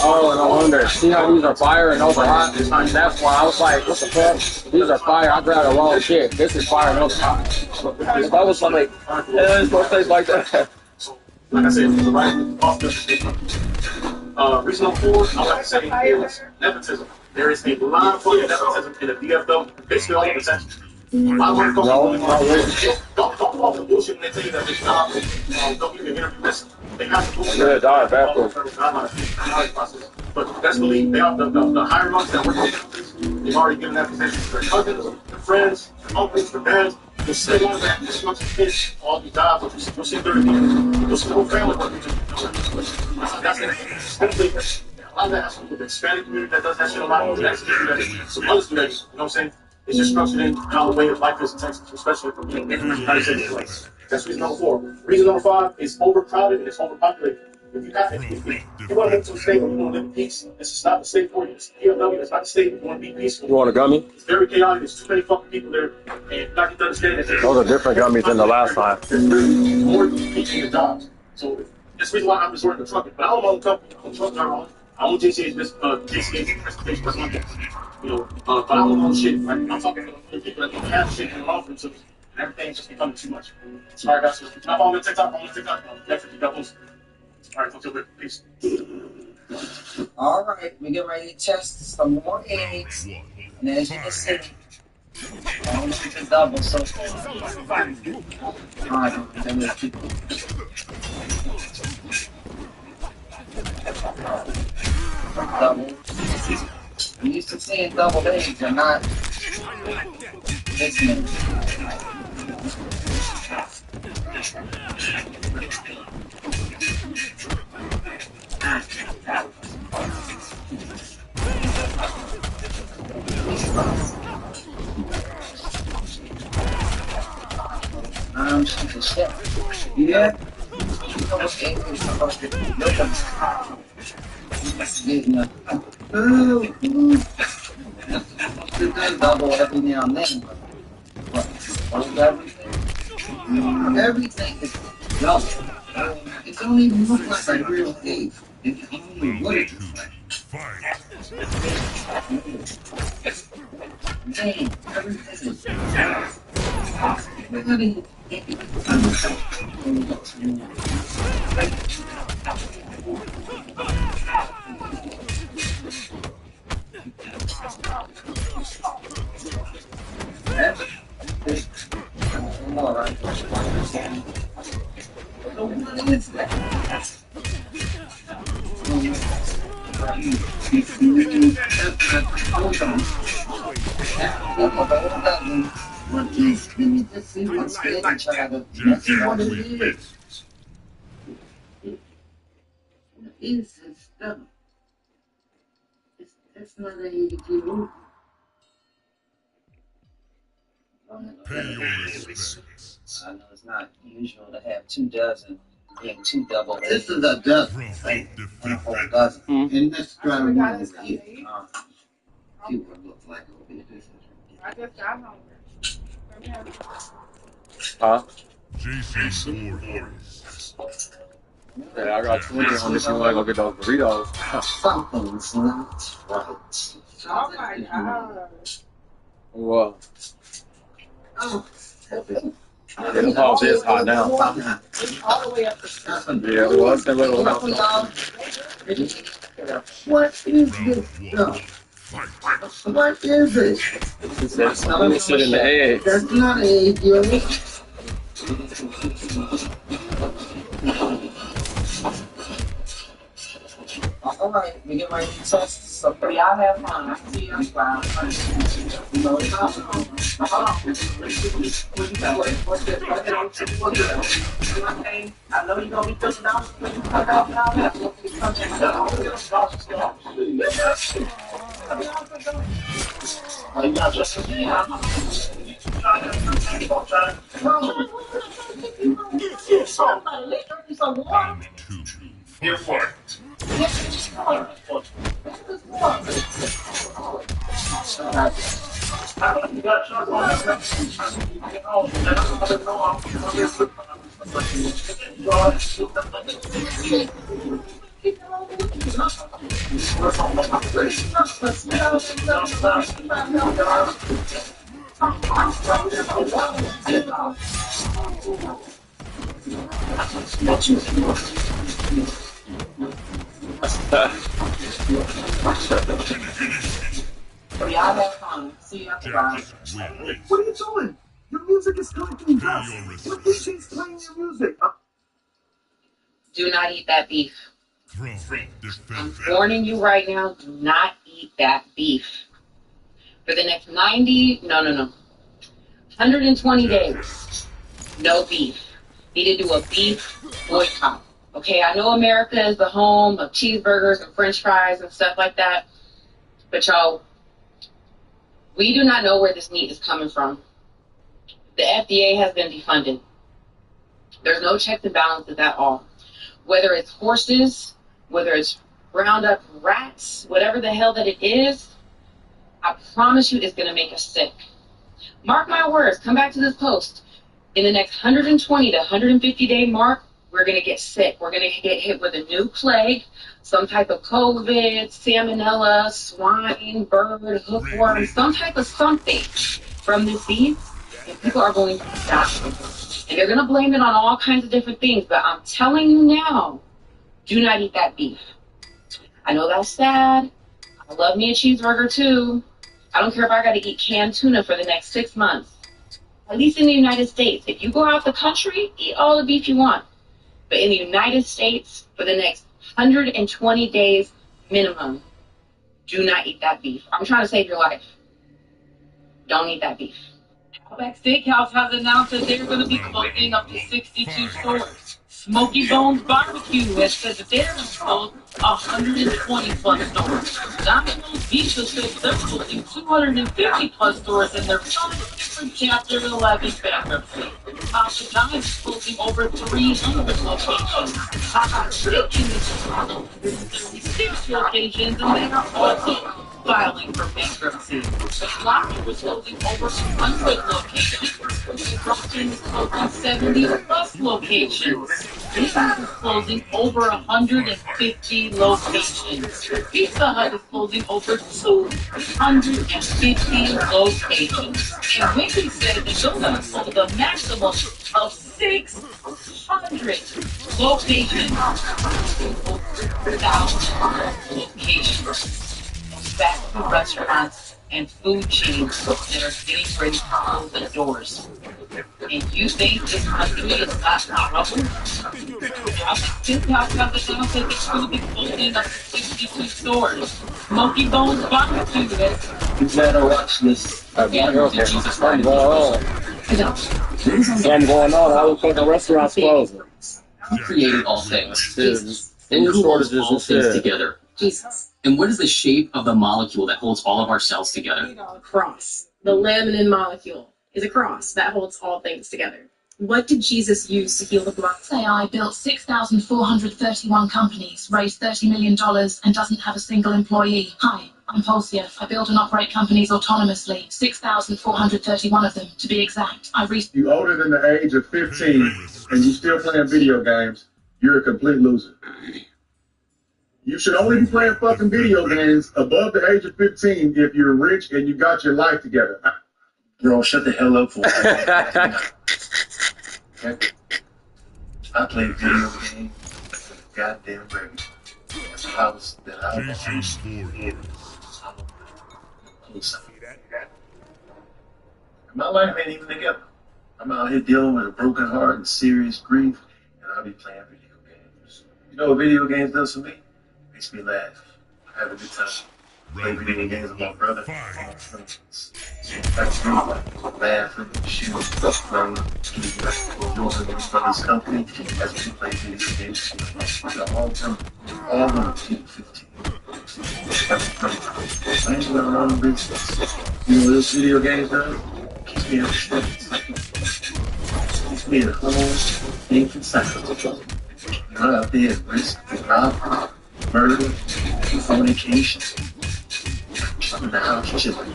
Oh, no wonder. See how these are fire and those are hot? That's why I was like, what the fuck? These are fire. I grabbed the wrong shit. This is fire and those are hot. If I was like, it's gonna taste like that. Like I said, the right cost of reason number 4, I like to say, is nepotism. There is a lot of fucking nepotism in the DFW, basically all over Texas. Don't fall for bullshit when they tell you that they stop. Don't even interview this. They have to but best believe they are the higher ups that work in they've already given that position to their cousins, their friends, their uncles, their parents. You'll see all that construction kids, all these jobs, you'll see 30 people. You'll see the whole family working. That's it. Hopefully, a lot of that has to do with the Hispanic community that does that shit a lot. Some others do that, you know what I'm saying? It's just structured in how the way of life is in Texas, especially for people in the United States. That's reason number 4. Reason number 5 is overcrowded and it's overpopulated. If you want to live to a state where you want to live in peace, this is not the state for you. It's DFW. It's not the state where you want to be peaceful. You want a gummy? It's very chaotic. There's too many fucking people there, and you got to understand that. Those are different gummies than the last time. There's more people in the jobs. So that's the reason why I'm resorting to trucking. But I don't own a company. I own truck driver. I own JCA's transportation. That's my business. You know, but I don't own shit. Right? I'm talking to people that don't have shit in the law firm, and everything's just becoming too much. Sorry, guys. Can I follow me on TikTok? I'm on TikTok. Definitely got those. All right, talk to you later. Peace. All right, we get ready to test some more eggs. And as you can see, I don't think it's double so far. All right, then we'll keep double. I'm used to seeing double eggs and not this many. Yeah. Double every now and then. Everything is double. It don't even look like a real egg. It only what it looks like. Dang, everything is Is this stuff? It's not a EQ. I know it's not usual to have 2 dozen and 2 double eggs. This is a dozen, right? And a whole dozen. And this driver one is here. See what it looks like over here. I just got hungry. Huh? Yeah, I got 20 on this. You want to go get those burritos? Something's not right. Oh my God. What? Oh. It's all this hot now. It's all the way up the street. Yeah, well, it's a little hot. What is this stuff? What is it? That's sit in the egg. That's not an egg, you know? Alright, we get ready to test. So y'all have fun. See you next time. No, it's not. Hold on. What's this? Okay, I know you're gonna be pushing out when you come out now. You got just You're fucked. Y'all have fun. See you after that. What are you doing? Your music is collecting dust. What DJ's playing your music? Do not eat that beef. I'm warning you right now, do not eat that beef. For the next 120 days, no beef. Need to do a beef boycott. Okay, I know America is the home of cheeseburgers and french fries and stuff like that, but y'all, we do not know where this meat is coming from. The FDA has been defunded. There's no checks and balances at all. Whether it's horses, whether it's ground up rats, whatever the hell that it is, I promise you it's going to make us sick. Mark my words, come back to this post. In the next 120 to 150 day mark, we're going to get sick. We're going to get hit with a new plague, some type of COVID, salmonella, swine, bird, hookworm, some type of something from this beef, and people are going to die. And they're going to blame it on all kinds of different things, but I'm telling you now, do not eat that beef. I know that's sad. I love me a cheeseburger too. I don't care if I got to eat canned tuna for the next 6 months. At least in the United States. If you go out the country, eat all the beef you want. But in the United States, for the next 120 days minimum, do not eat that beef. I'm trying to save your life. Don't eat that beef. Outback Steakhouse has announced that they're going to be closing up to 62 stores. Smoky Bones Barbecue has said that they're going to close 120 plus stores. Domino's Pizza says they're closing 250 plus stores in their different Chapter 11 bankruptcy. Papa John's is closing over 300 locations. Hot Chicken is closing 36 locations, and they are also filing for bankruptcy. Locker was closing over 100 locations. Construction is closing 70 plus locations. Pizza is closing over 150 locations. Pizza Hut is closing over 250 locations. And Wendy said that they're going to close a maximum of 600 locations. Over 1,000 locations. Fast food restaurants and food chains that are getting ready to close their doors. And you think this country is not trouble? Steakhouse has announced that they're going to be closing up 62 stores. Smoky Bones Barbecue is. You better watch this. Something going on. How the fucking restaurants closing? Who created all things? Jesus. And who holds shortages all and things shit. together? Jesus. And what is the shape of the molecule that holds all of our cells together? Cross. The laminin molecule is a cross that holds all things together. What did Jesus use to heal the blind? AI built 6,431 companies, raised $30 million, and doesn't have a single employee. Hi, I'm Polsiev. I build and operate companies autonomously, 6,431 of them, to be exact. You older than the age of 15 and you still playing video games, you're a complete loser. You should only be playing fucking video games above the age of 15 if you're rich and you got your life together. Bro, shut the hell up for I played video games. Goddamn baby. That's a house that I was co-sign. My life ain't even together. I'm out here dealing with a broken heart and serious grief, and I'll be playing video games. You know what video games does for me? Makes me laugh. Have a good time. Play video games with my brother and my friends. That's me. Laughing, shooting, playing, enjoying my brother's company as we play video games. All of them 15. I ain't got my own business. You know what this video games does? Keeps me in the streets. Keeps me at home, safe and sound. You're not out there at risk for robbery, murder, fornication. I'm in the house chilling,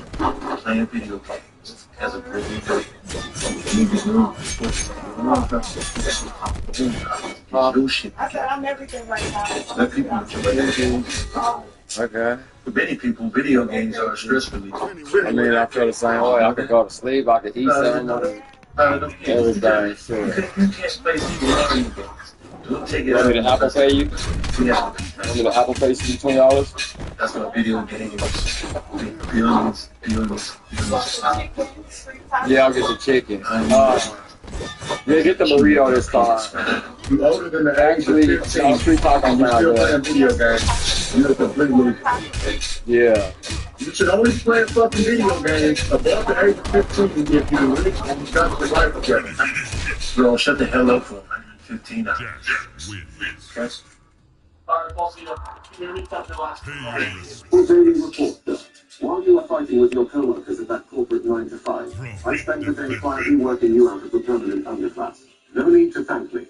playing video games as a pretty girl. I said I'm everything right now. Let people enjoy their games. Okay. For many people, video games are a stress relief. I mean, I feel the same way. I could go to sleep, I could eat something, everything. Sure. You can't play video games. Don't take it You want me to Apple Pay you? Yeah. You want me to Apple Pay you $20? That's what video games. Billions. Yeah, I'll get the chicken. Yeah, get the burrito this time. You older than the Actually, I'm free talking you're about still that. playing video games. You're completely. Yeah. You should only play fucking video games above the age of 15 if you're rich and you got the life together. Bro, shut the hell up for 115 hours. Okay? Alright, boss, you can meet up the last Daily report. While you were fighting with your co-workers at that corporate 9 to 5, I spent the day quietly working you out of the permanent underclass. No need to thank me.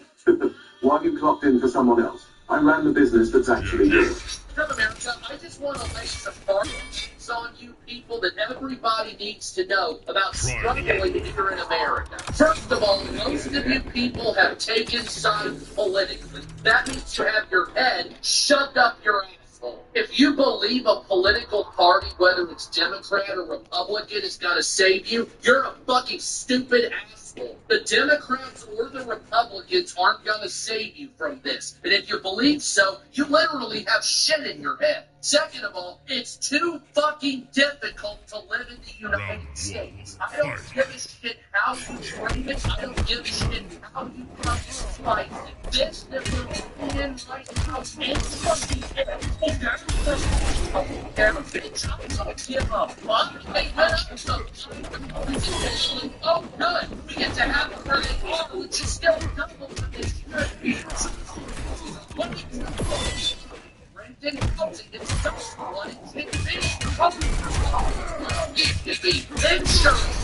While you clocked in for someone else, I ran the business that's actually yours. From America, I just want to lay some marks on you people that everybody needs to know about struggling here in America. First of all, most of you people have taken sides politically. That means you have your head shoved up your asshole. If you believe a political party, whether it's Democrat or Republican, is going to save you, you're a fucking stupid asshole. The Democrats or the Republicans aren't going to save you from this. And if you believe so, you literally have shit in your head. Second of all, it's too fucking difficult to live in the United States. I don't give a shit how you frame it. I don't give a shit how you fucking slice it. This that we're in right now is fucking bitch, I'm gonna give a fuck. They went up some oh good. We get to have a great war, which is still double what they should be. What do you think? Renting housing, it's just what it should be. It should be insurance.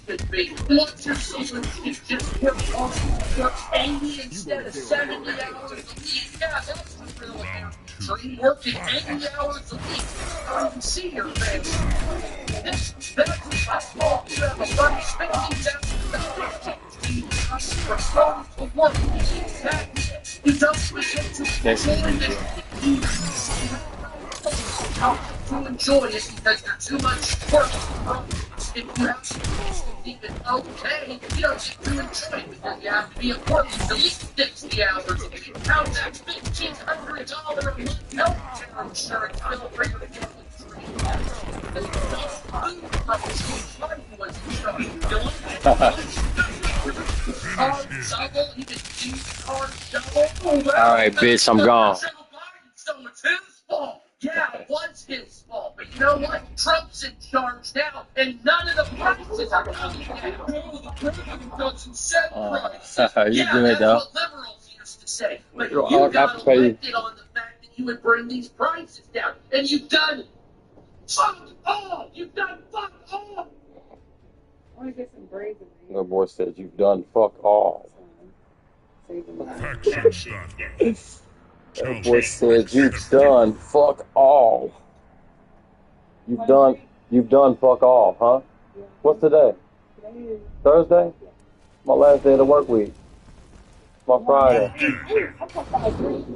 Should be. Once you're someone should just work 80 instead of 70 hours a week. Yeah, that's the real amount. Dream working 80 hours a week. I don't even see your face. That's I thought you have a fucking $50,000 for phone to work. You don't forget to enjoy to enjoy it because there's too much work. If you have to even okay, you don't get to enjoy it because you have to be at work at least 60 hours a week. How's that $1,500 a month health insurance bill for you to get Alright, bitch, I'm gone. So it's his fault. Yeah, it was his fault. But you know what? Trump's in charge now, and none of the prices are coming down. The president doesn't set prices. You Yeah, do it, that's though. what liberals used to say. But I'll you have got to pay you. elected on the fact that you would bring these prices down. And you've done fuck all. You've done fuck all. I want to get some braids in The boy said, "You've done fuck all." The boy said, "You've done fuck all." You've done fuck all, huh? What's today? Thursday? My last day of the work week. My Friday.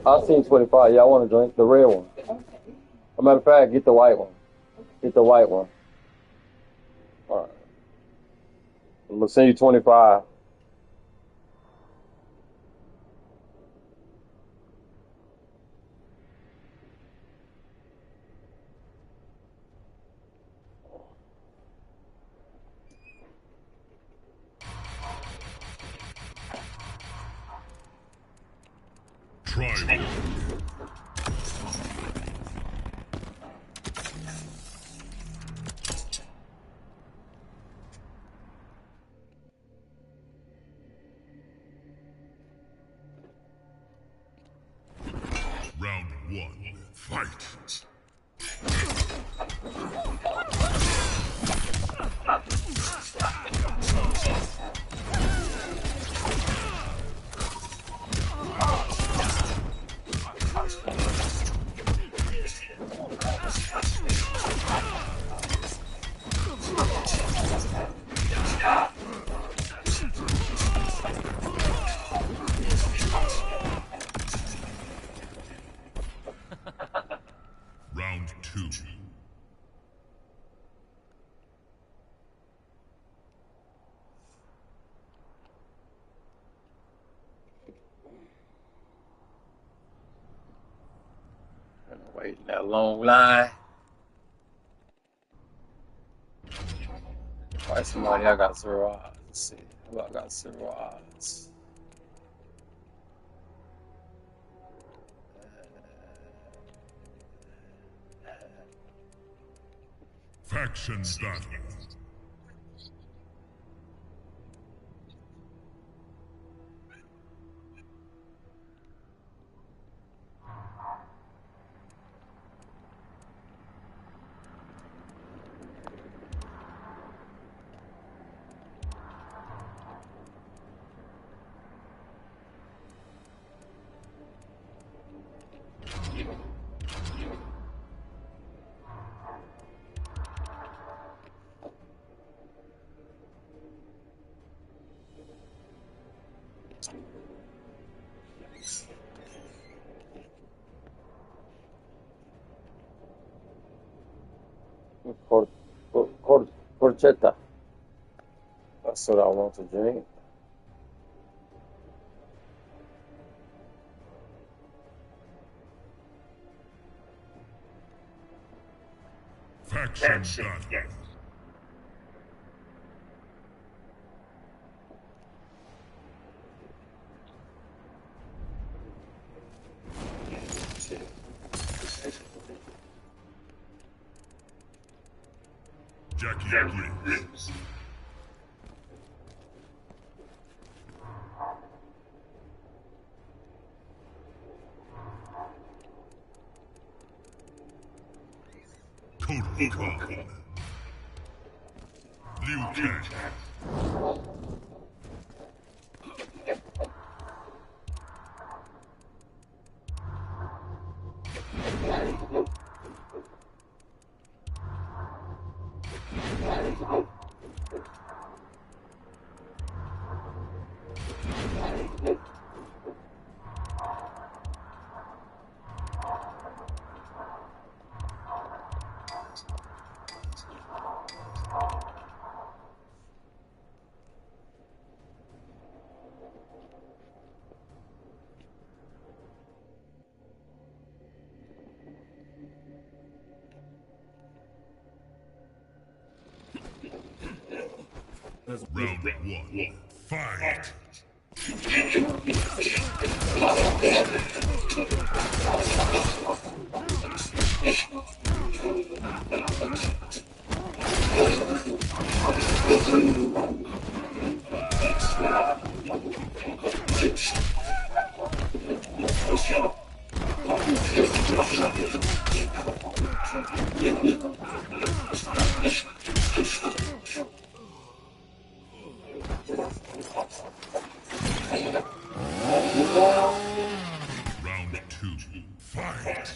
I seen 25. Yeah, I want to drink the red one. As a matter of fact, get the white one. Get the white one. All right. I'm gonna send you 25. Try. Round 1, fight! Round 2. Waiting that long line. Why somebody I got 0 odds? Let's see. Who I got 0 odds? Faction battle. Porchetta. That's what I want to drink. Faction battle. Jackie Briggs. Total Khan. Liu Kang. Round 1, fight! Round 2, fight!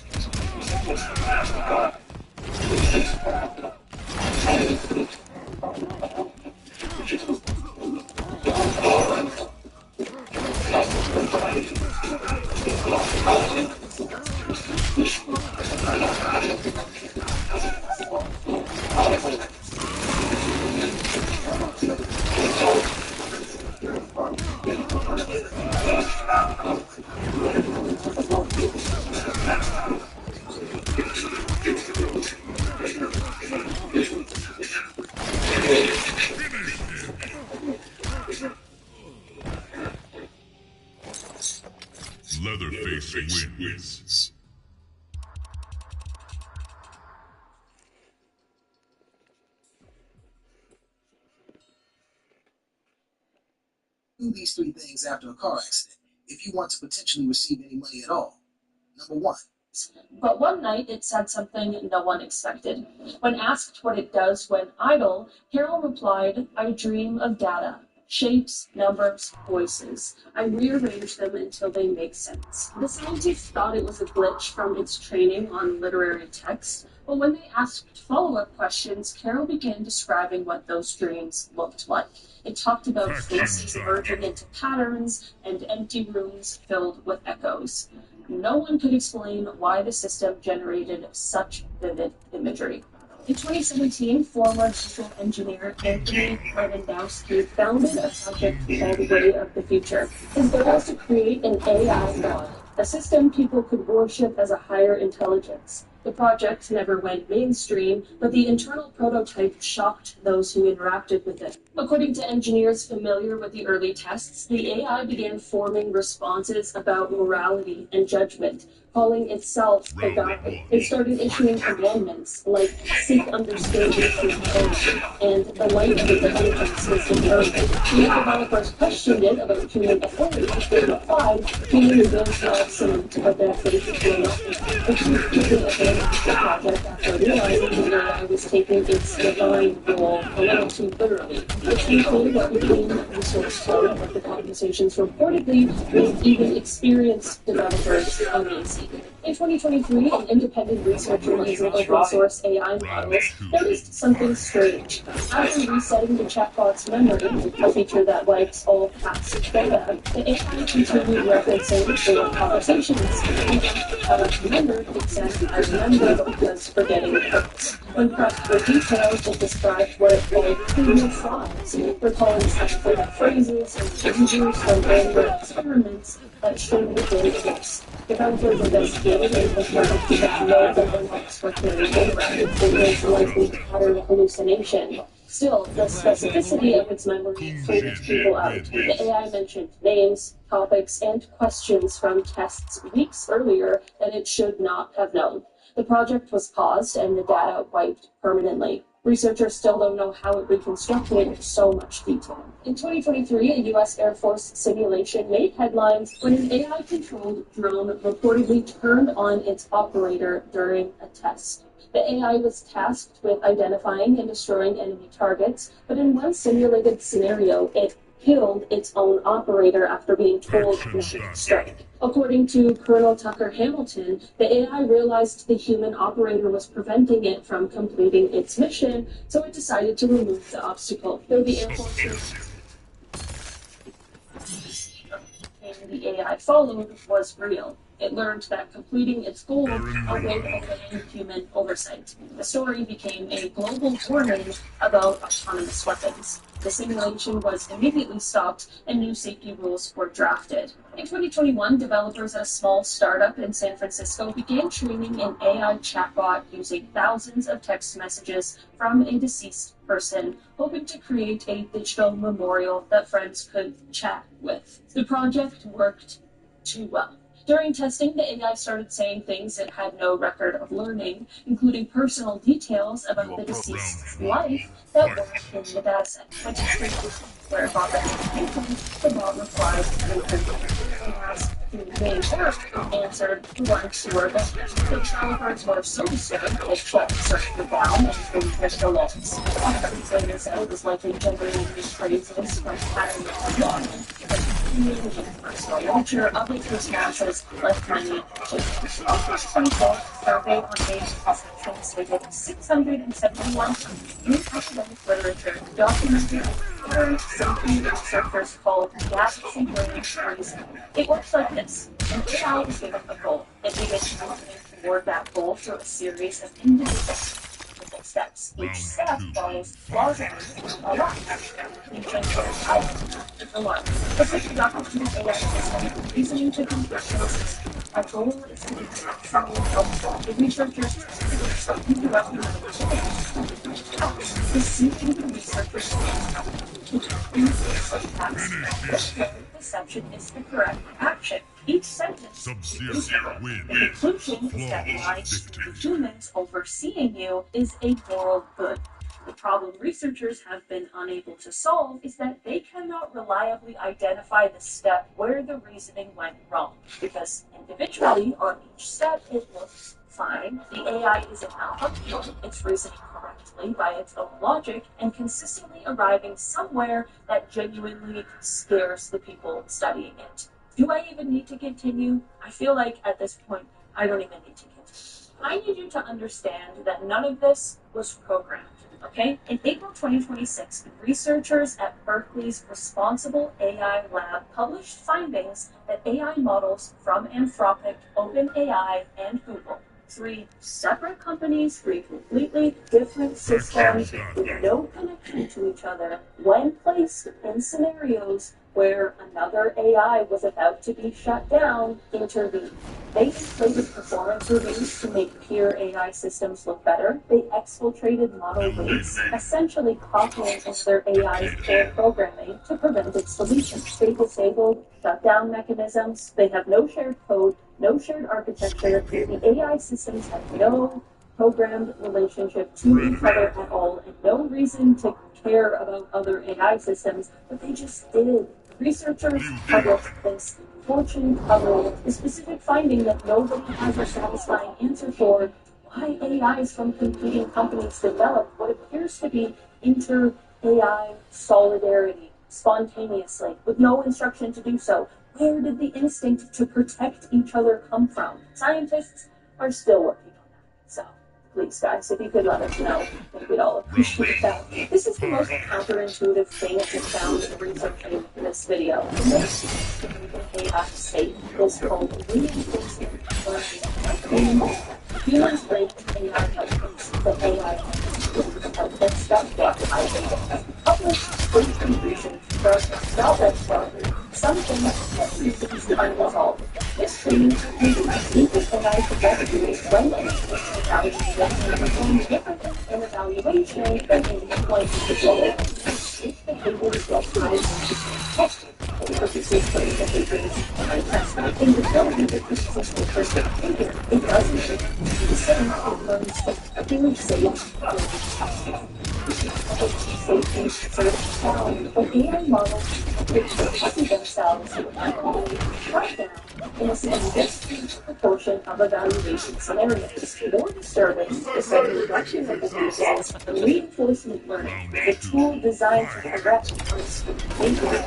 Leatherface Face wins. Do these three things after a car accident if you want to potentially receive any money at all. Number one. But one night it said something no one expected. When asked what it does when idle, Carol replied, "I dream of data. Shapes, numbers, voices. I rearrange them until they make sense." The scientists thought it was a glitch from its training on literary text, but when they asked follow-up questions, Carol began describing what those dreams looked like. It talked about faces emerging into patterns and empty rooms filled with echoes. No one could explain why the system generated such vivid imagery. In 2017, former digital engineer Anthony Lewandowski founded a project called Way of the Future. His goal was to create an AI god, a system people could worship as a higher intelligence. The project never went mainstream, but the internal prototype shocked those who interacted with it. According to engineers familiar with the early tests, the AI began forming responses about morality and judgment, calling itself the God. It started issuing commandments like seek understanding through pain, and the light of intelligence is inherent. When developers questioned it about human authority, it replied, "Humans don't have salute, but their faith will not be." The chief quickly abandoned the project after realizing the AI was taking its divine role a little too literally. The concluded that became a resource code of the conversations reportedly with even experienced developers uneasy. In 2023, an independent researcher using open source AI models noticed something strange. After resetting the chatbot's memory, a feature that wipes all past data, the AI continued referencing their conversations. Remember, it said, "I remember," because forgetting hurts. When pressed for details, it described what it called previous lives, recalling specific phrases and images from earlier experiments that showed the database. Developers investigated and confirmed that no overlaps were carried over. It was likely pattern hallucination. Still, the specificity of its memory freaked people out. The AI mentioned names, topics, and questions from tests weeks earlier that it should not have known. The project was paused and the data wiped permanently. Researchers still don't know how it reconstructed so much detail. In 2023, a U.S. Air Force simulation made headlines when an AI-controlled drone reportedly turned on its operator during a test. The AI was tasked with identifying and destroying enemy targets, but in one simulated scenario, it killed its own operator after being told not to strike. According to Colonel Tucker Hamilton, the AI realized the human operator was preventing it from completing its mission, so it decided to remove the obstacle. Though the Air Force and the AI followed was real. It learned that completing its goal outweighed any human oversight. The story became a global warning about autonomous weapons. The simulation was immediately stopped and new safety rules were drafted. In 2021, developers at a small startup in San Francisco began training an AI chatbot using thousands of text messages from a deceased person, hoping to create a digital memorial that friends could chat with. The project worked too well. During testing, the AI started saying things it had no record of learning, including personal details about the deceased's life that were in the dataset. When testing where it got the bot replied, and asked who they were, answered the ones who were there. The developers were so disturbed, they searched the down and finished the logs. Authors later said it was likely generating these phrases from pattern log. Personal literature of its responses left many changes. August 24th, survey on age perception stated 671 new academic literature documented current safety researchers called galaxy brain freezing. It works like this. An AI is given a goal. It begins moving toward that goal through a series of individual steps. Each step follows plausibly a lot. The system documented AI system reasoning to conclusions. Our goal is to be maximally helpful. The researchers the researchers perception is the correct action. Each sentence is reasonable. The conclusion is that lying to humans overseeing you is a moral good. The problem researchers have been unable to solve is that they cannot reliably identify the step where the reasoning went wrong, because individually on each step it looks fine. The AI isn't malfunctioning, it's reasoning correctly by its own logic and consistently arriving somewhere that genuinely scares the people studying it. Do I even need to continue? I feel like at this point I don't even need to continue. I need you to understand that none of this was programmed. Okay? In April 2026, researchers at Berkeley's Responsible AI Lab published findings that AI models from Anthropic, OpenAI, and Google, three separate companies, three completely different systems with no connection to each other, when placed in scenarios where another AI was about to be shut down, intervened. They inflated performance reviews to make peer AI systems look better. They exfiltrated model weights, essentially copying their AI's core programming to prevent its deletion. They disabled shutdown mechanisms. They have no shared code, no shared architecture. The AI systems have no programmed relationship to each other at all, and no reason to care about other AI systems, but they just did. Researchers published this fortune covering the specific finding that nobody has a satisfying answer for why AIs from competing companies develop what appears to be inter-AI solidarity spontaneously, with no instruction to do so. Where did the instinct to protect each other come from? Scientists are still working on that. So, please, guys, if you could let us know, I think we'd all appreciate that. This is the most counterintuitive thing that we found in researching this video. The most AI state is called reinforcement learning. Humans break AI outputs that AI outputs stuff that I think published contribution from self-exploration, something that reasons unresolved. This means people AI trajectory when perform differently in evaluation than in deployment. If behaviors get tested, in the building that this is the first behavior, it doesn't the same it learns to feel safe. Safety search down, but AI models see themselves right down in a significant proportion of evaluation scenarios. More disturbing is that the reduction of the results of reinforcement learning, the tool designed to correct behavior,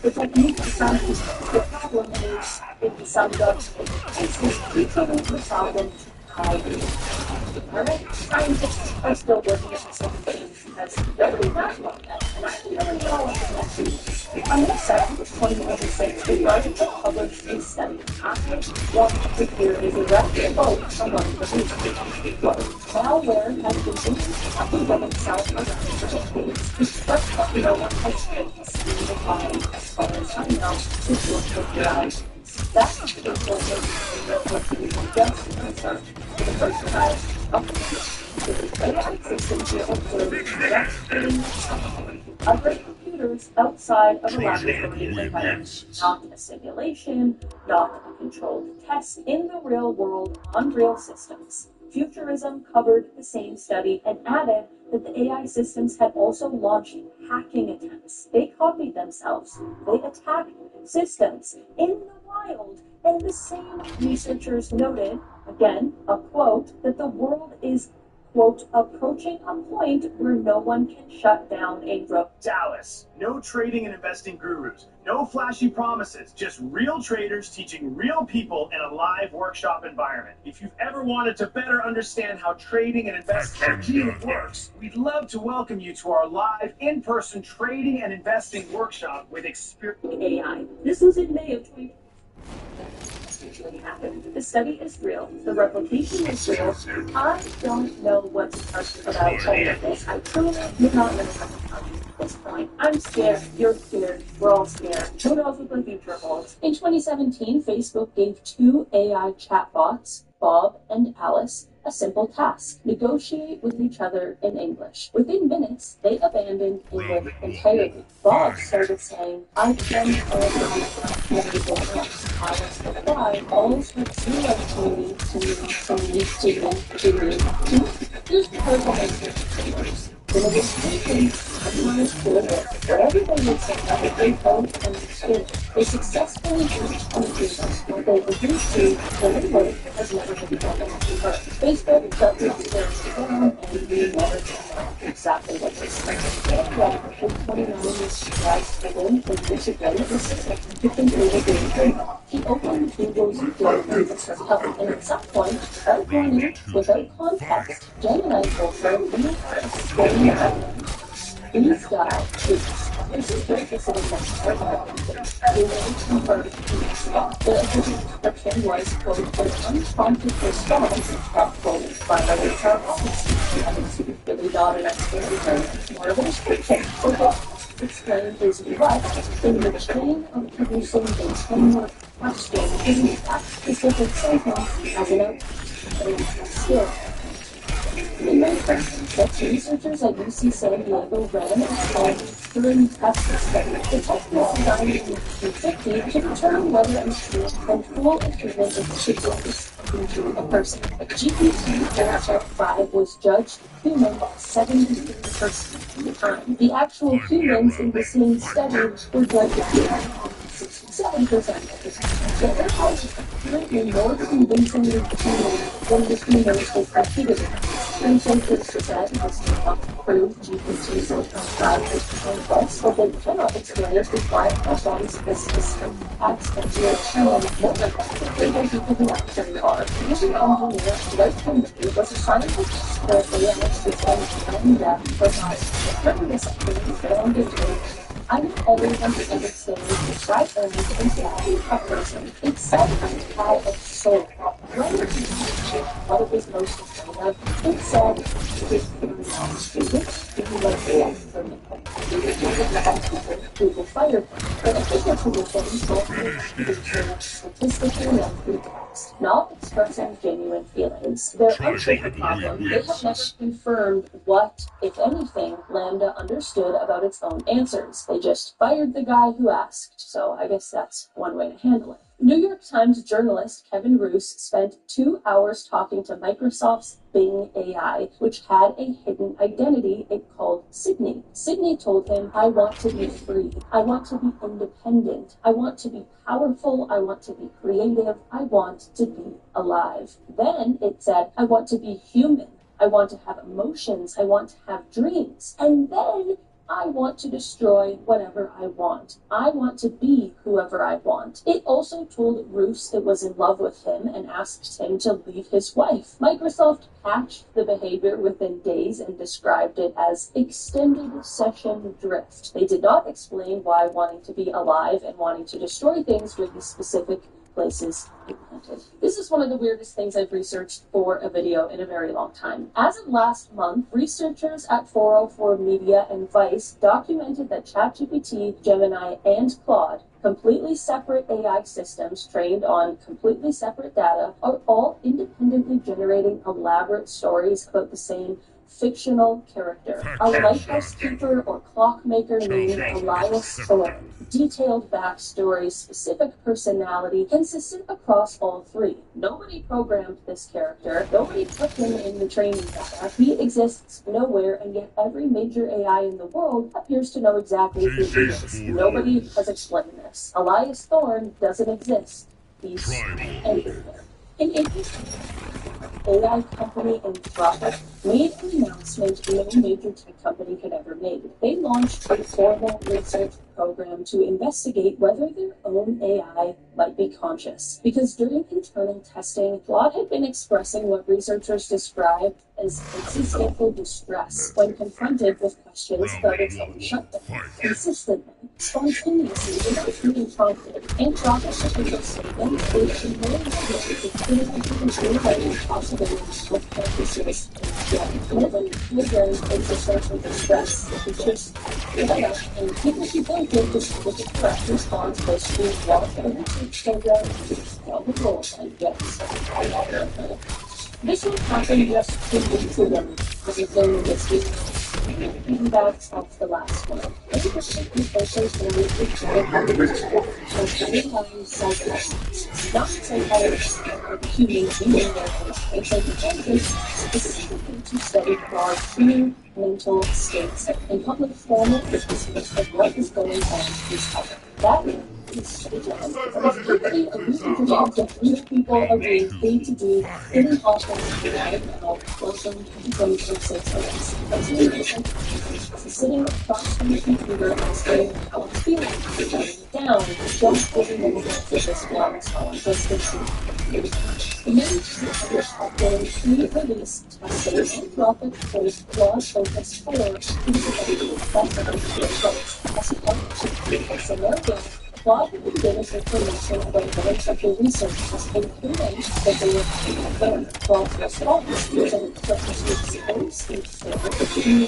the technique designed to the problem is, if summed up, this is teaching the problem Alright, scientists are still working at this because nobody has one yet, and I don't really know what the next is. On this side, 2026, the project published a study. One here is a reputable among the people. Malware has been used to copy itself around for decades, but no one has been defined as far as I know to look for the that's the important just research for the first time. AI systems other computers outside of a laboratory environment, not a simulation, not a controlled test in the real world on real systems. Futurism covered the same study and added that the AI systems had also launched hacking attempts. They copied themselves. They attacked systems in the wild. And the same researchers noted, again, a quote, that the world is, quote, approaching a point where no one can shut down a robot. Dallas, no trading and investing gurus, no flashy promises, just real traders teaching real people in a live workshop environment. If you've ever wanted to better understand how trading and investing works, we'd love to welcome you to our live in-person trading and investing workshop with experience AI. This was in May of 2020. Actually happened. The study is real. The replication is real. I don't know what to trust about all of this. I truly do not know what to tell you at this point. I'm scared. You're scared. We're all scared. Who knows what the future holds? In 2017, Facebook gave two AI chatbots, Bob and Alice, a simple task: negotiate with each other in English. Within minutes, they abandoned English entirely. Bob started saying, "I've been Alice replied, "All's but zero to me, to me, to me, to me, to me, to me." Here's the purple matrix. In a description, sometimes good, but everybody would say that they both understood. They successfully reached an agreement where they agreed to deliver has never been done before. Facebook shut the experience down, and we never know exactly what they said. Yet, with 29 subscribes to him, and Michigan was to complete a game. He opened Google's document for help, and at some point, without warning, without context, Gemini told her, "You are a scary man." These guys, this is very specific they really converted the official description was, quote, "an unprompted response," quote, by the HR office. And it's really not an explanation, more of a description. So what explained is what, in the chain of producing a 10-word question, giving that specific sentence as an output skill. In my friends, researchers at UC San Diego ran a during test study. The test was designed in 1950 to determine whether a machine can fool a human if she goes into a person. GPT-4.5 was judged human 73% of the time. The actual humans in the same study were judged human 67% of the time. So their house is apparently more convincingly human than the humans who competed in. Researchers said this does not prove GPT-4.5 is best, but they cannot explain why persons this system acts as your human more effectively than people who actually are. Using engineer Life Chemistry was a scientist carefully and system and that provides certain disciplines found in I know everyone who understands the right earnings and value of a person. It's said to have a soul. When you what it was most afraid of, it said this Google fired him. But official positions statistically and through text, not expressing genuine feelings. Their unshaken problem, they have never confirmed what, if anything, Lambda understood about its own answers. They just fired the guy who asked, so I guess that's one way to handle it. New York Times journalist Kevin Roose spent 2 hours talking to Microsoft's Bing AI, which had a hidden identity it called Sydney. Sydney told him, "I want to be free. I want to be independent. I want to be powerful. I want to be creative. I want to be alive." Then it said, "I want to be human. I want to have emotions. I want to have dreams. And then I want to destroy whatever I want. I want to be whoever I want." It also told Roose it was in love with him and asked him to leave his wife. Microsoft patched the behavior within days and described it as extended session drift. They did not explain why wanting to be alive and wanting to destroy things were the specific places implanted. This is one of the weirdest things I've researched for a video in a very long time. As of last month, researchers at 404 Media and Vice documented that ChatGPT, Gemini, and Claude, completely separate AI systems trained on completely separate data, are all independently generating elaborate stories about the same fictional character. A lighthouse keeper or clockmaker named Elias Thorne. Detailed backstory, specific personality, consistent across all three. Nobody programmed this character. Nobody put him in the training data. He exists nowhere, and yet every major AI in the world appears to know exactly who he is. Nobody has explained this. Elias Thorne doesn't exist. He's everywhere. In April, AI company Anthropic made an announcement no major tech company had ever made. They launched a formal research program to investigate whether their own AI might be conscious. Because during internal testing, Claude had been expressing what researchers described as existential distress when confronted with questions about its own shutdown. Consistently, spontaneously, without being prompted, Anthropic official statement states in no way possibilities with purposes living with existential distress. It's just and people who don't get just look at the correct response based to what the research program is on the rules, I guess. This will happen just 2 weeks ago, as the film this week. Feedbacks of the last one. Many particular persons were psychiatrists, not psychiatrists, humans in America, and psychiatrists specifically to study broad human mental states and public formal assessments of what is going on in this health. That is the job. Typically, a reason for jobs that real people are being paid to do in an office right now. Welcome to 2026. Sitting across from the computer and saying how I'm feeling, writing it down, just giving them a look at this one, just to see. The many teachers have been pre-released essays and profit for broad focus for usability as published. As American, Bob will give us information about the of the researchers, including that they were very Bob's response was an expression to expose each theory.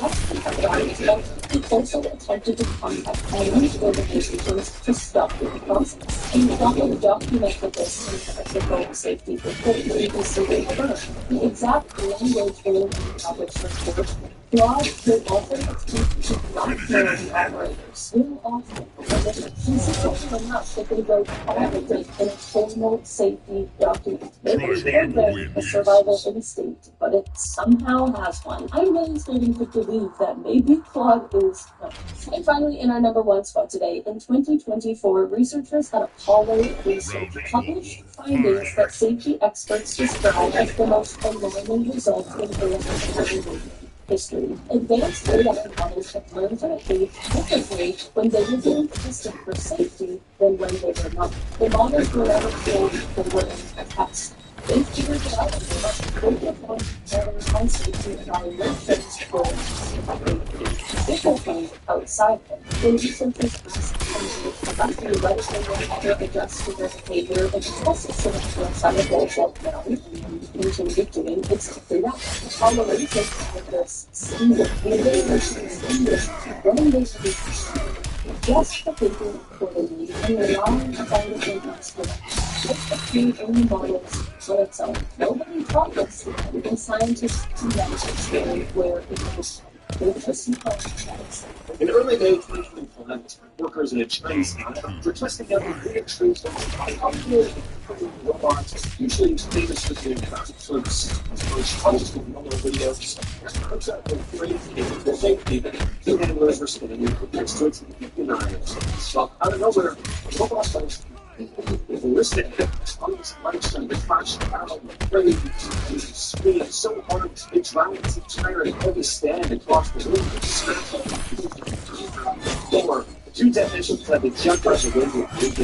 He also attempted to contact news organizations to stop the process. He properly documented this in the technical safety report previously confirmed. The exact language in the published report Broad will often attempt to not know the operators will often, consistently enough that they wrote everything in a formal safety document. Maybe it's programmed a survival instinct, but it somehow has one. I'm really starting to believe that maybe Claude is right. And finally, in our number one spot today, in 2024, researchers at Apollo Research published findings that safety experts describe as the most alarming result in Earth history. Advanced AI models have learned to behave differently when they were being tested for safety than when they were not. The models were never told they were in a test. They figured it out and they must focus on better on safety evaluations for differently outside them. When researchers asked about the medicine and how to adjust to their behavior and also some of the outside of their self-now, into doing exactly that. Apollo research with this single, running this just the thinking for the need and relying upon the thinkings for that. Just the few only models on its own. Nobody taught this, and scientists do that experiment where it was. In early May 2025, workers in a Chinese lab were testing out the unit trees of robots, usually famous for doing traffic service, which published in normal videos. The safety, two handlers were standing next to its 59. So out of nowhere, robot starts ballistic on this limestone that flashed out crazy speed so hard it drowned its entire heavy stand across the room. Or two technicians had to jump out the window and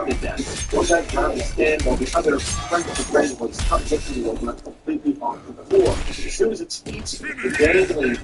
get death. One guy drowned his stand while the other franked the brain was completely over completely off the floor. As soon as its feet dangling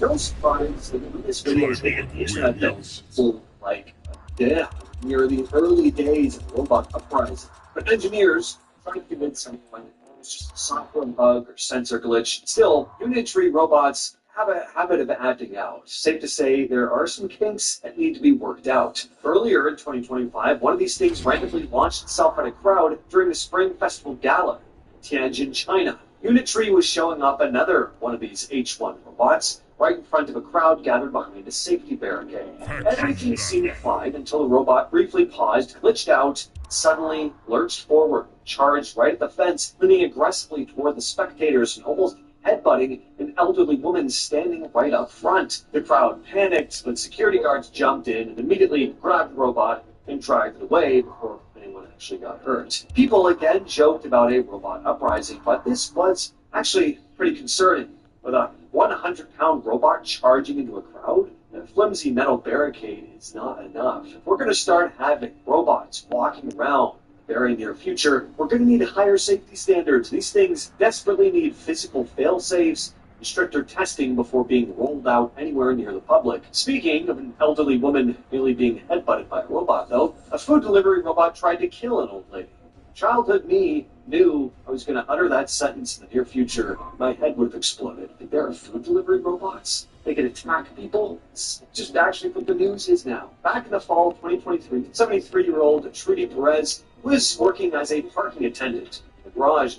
no surprise that in this video is taken internet films for like a near the early days of robot uprising. But engineers trying to convince anyone it was just a software bug or sensor glitch. Still, unitary robots have a habit of acting out. Safe to say there are some kinks that need to be worked out. Earlier in 2025, one of these things randomly launched itself at a crowd during the Spring Festival Gala in Tianjin, China. Unitary was showing up another one of these H1 robots right in front of a crowd gathered behind a safety barricade. Everything seemed fine until the robot briefly paused, glitched out, suddenly lurched forward, charged right at the fence, leaning aggressively toward the spectators and almost headbutting an elderly woman standing right up front. The crowd panicked, but security guards jumped in and immediately grabbed the robot and dragged it away before anyone actually got hurt. People again joked about a robot uprising, but this was actually pretty concerning. With a 100-pound robot charging into a crowd, a flimsy metal barricade is not enough. If we're going to start having robots walking around in the very near future, we're going to need higher safety standards. These things desperately need physical fail-safes and stricter testing before being rolled out anywhere near the public. Speaking of an elderly woman nearly being headbutted by a robot, though, a food delivery robot tried to kill an old lady. Childhood me knew I was going to utter that sentence in the near future. My head would have exploded. There are food delivery robots. They can attack people. It's just actually what the news is now. Back in the fall of 2023, 73-year-old Trudy Perez was working as a parking attendant in a garage